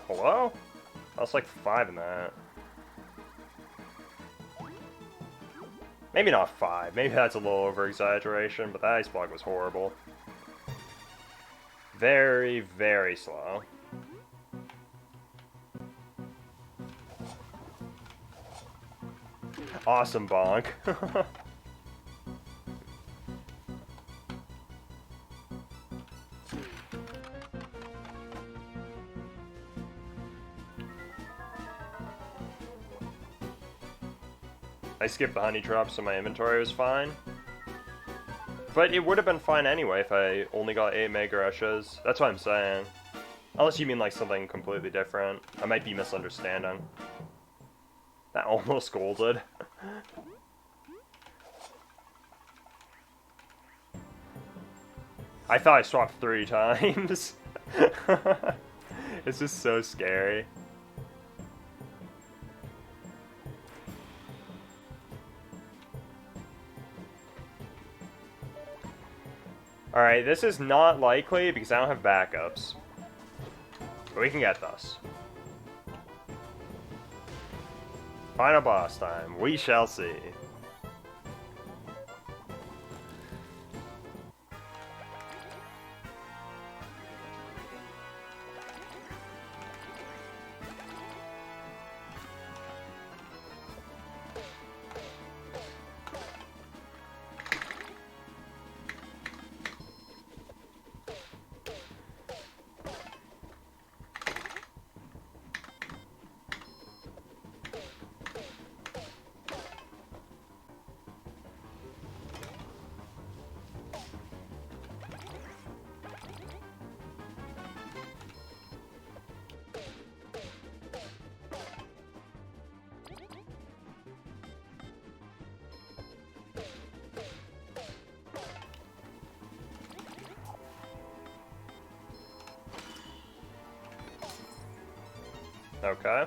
Hello? That's like 5 in that. Maybe not 5. Maybe that's a little over-exaggeration, but that ice block was horrible. Very, very slow. Awesome bonk. I skipped the honey drop so my inventory was fine. But it would have been fine anyway if I only got 8 Mega Rushes. That's what I'm saying. Unless you mean like something completely different. I might be misunderstanding. That almost golded. I thought I swapped 3 times. It's just so scary. Alright, this is not likely because I don't have backups. But we can get this. Final boss time. We shall see. Okay.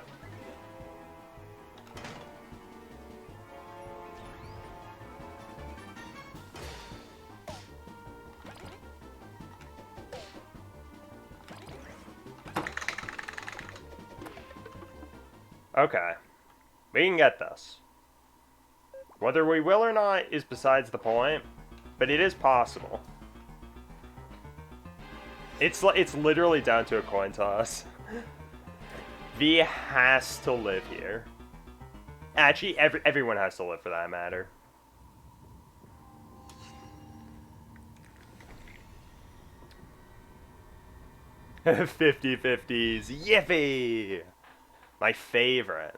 Okay. We can get this. Whether we will or not is besides the point, but it is possible. It's literally down to a coin toss. V has to live here. Actually, everyone has to live for that matter. $50-50s. Yippee! My favorite.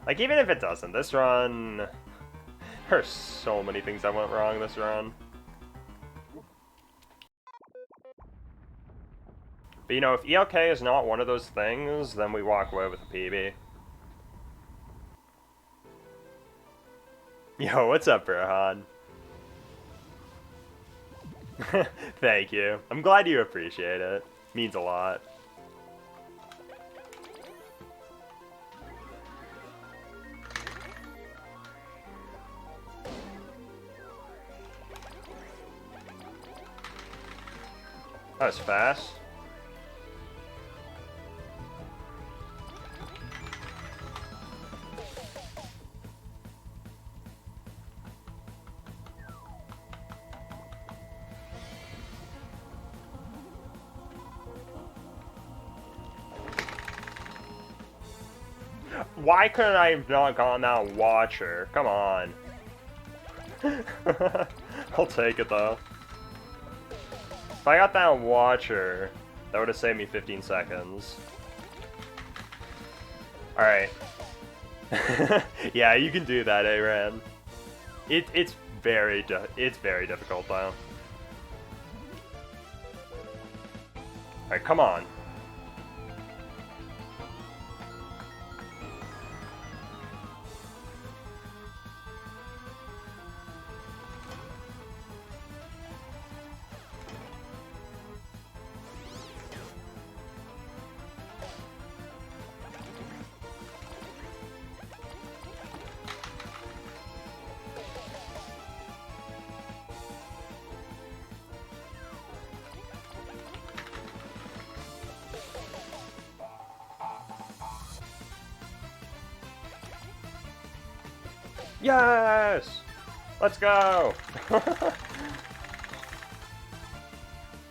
Like, even if it doesn't, this run... There's so many things that went wrong this run. But, you know, if ELK is not one of those things, then we walk away with a PB. Yo, what's up, Burhan? Thank you. I'm glad you appreciate it. Means a lot. That was fast. Why couldn't I have not gotten that Watcher? Come on. I'll take it though. If I got that Watcher, that would have saved me 15 seconds. Alright. Yeah, you can do that, Aaron. It's very difficult though. Alright, come on. Yes! Let's go!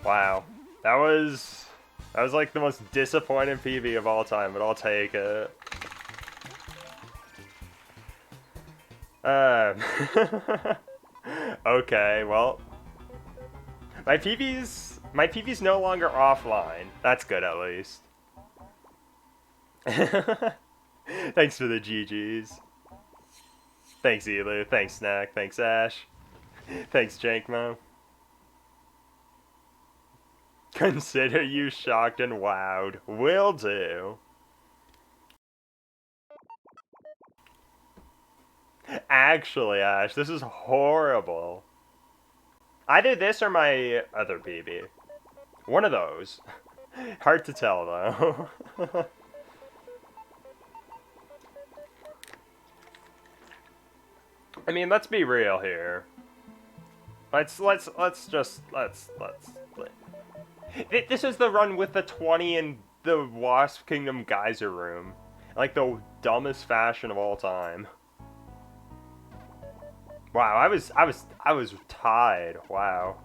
Wow. That was like the most disappointing PB of all time, but I'll take it. Okay, well. My PB's no longer offline. That's good at least. Thanks for the GGs. Thanks, Elu. Thanks, Snack. Thanks, Ash. Thanks, Jankmo. Consider you shocked and wowed. Will do. Actually, Ash, this is horrible. Either this or my other PB. One of those. Hard to tell, though. I mean, let's be real here. This is the run with the 20 in the Wasp Kingdom Geyser Room. Like the dumbest fashion of all time. Wow, I was tied. Wow.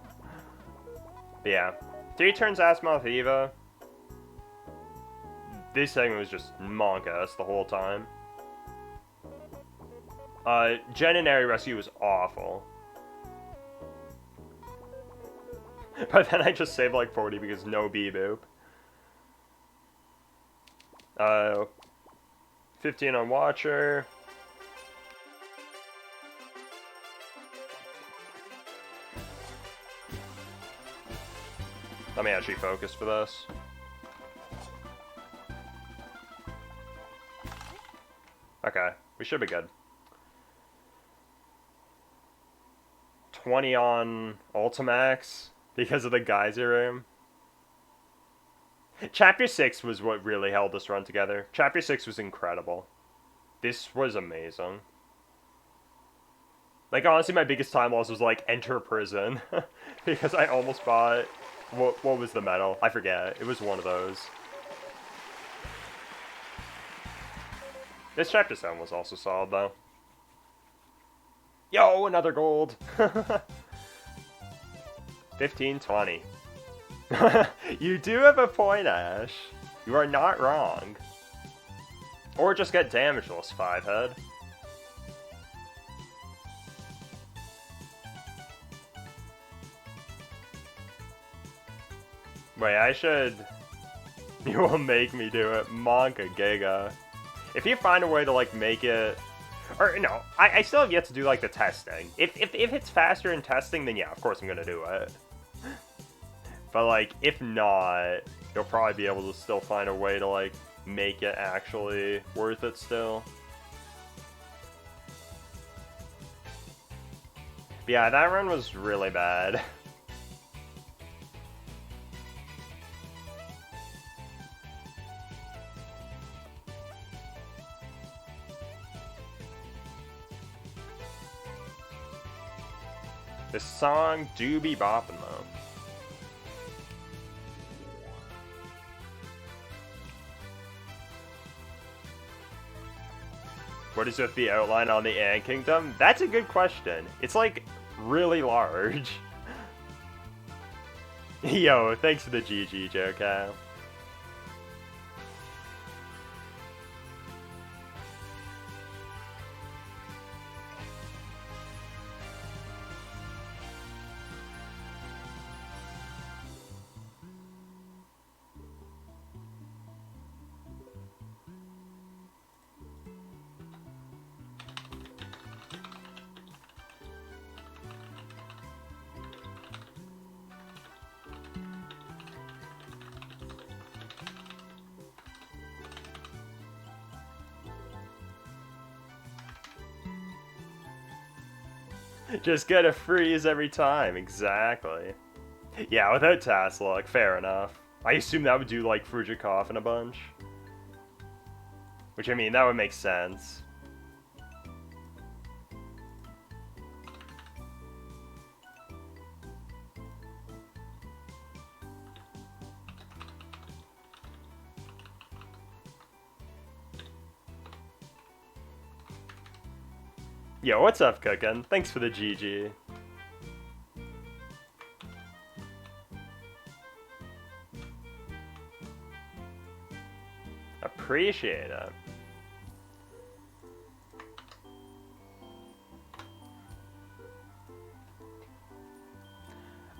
But yeah. 3 turns Asimov Eva. This segment was just monk-ass the whole time. Jen and Airy Rescue was awful. But then I just saved like 40 because no B-boop. 15 on Watcher. Let me actually focus for this. Okay, we should be good. 20 on Ultimax because of the Geyser Room. Chapter 6 was what really held this run together. Chapter 6 was incredible. This was amazing. Like, honestly, my biggest time loss was, like, enter prison. Because I almost bought... What was the medal? I forget. It was one of those. This chapter 7 was also solid, though. Yo, another gold! 15-20. You do have a point, Ash. You are not wrong. Or just get damageless, 5-head. Wait, I should... You will make me do it. Monka Giga. If you find a way to, like, make it... Or, no, I still have yet to do, like, the testing. If it's faster in testing, then yeah, of course I'm gonna do it. But, like, if not, you'll probably be able to still find a way to, like, make it actually worth it still. But yeah, that run was really bad. This song do be bopping, though. What is with the outline on the Ant Kingdom? That's a good question. It's, like, really large. Yo, thanks for the GG, JoCo. Just get a freeze every time, exactly. Yeah, without task luck, fair enough. I assume that would do, like, Frujikov and a bunch. Which, I mean, that would make sense. Yo, what's up, Cookin'? Thanks for the GG. Appreciate it.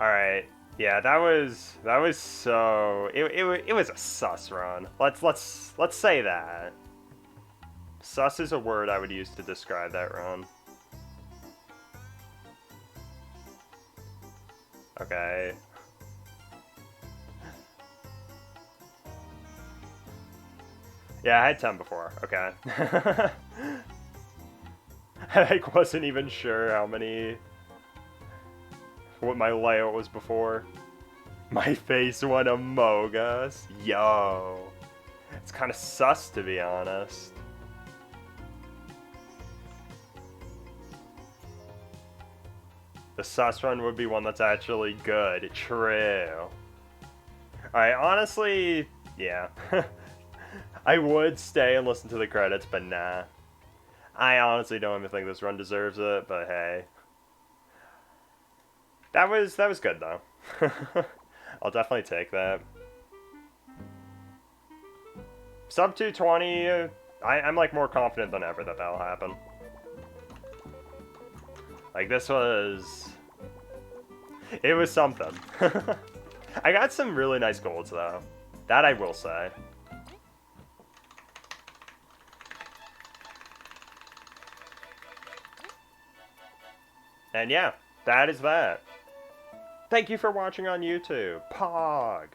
Alright. Yeah, that was so... It was a sus run. Let's say that. Sus is a word I would use to describe that run. Okay. Yeah, I had 10 before. Okay. I like, wasn't even sure how many... what my layout was before. My face went amogus. Yo. It's kind of sus, to be honest. The sus run would be one that's actually good. True. Alright, honestly, yeah. I would stay and listen to the credits, but nah. I honestly don't even think this run deserves it, but hey. That was good, though. I'll definitely take that. Sub 220, I'm like more confident than ever that that'll happen. Like, this was... It was something. I got some really nice golds, though. That I will say. And yeah, that is that. Thank you for watching on YouTube. Pog!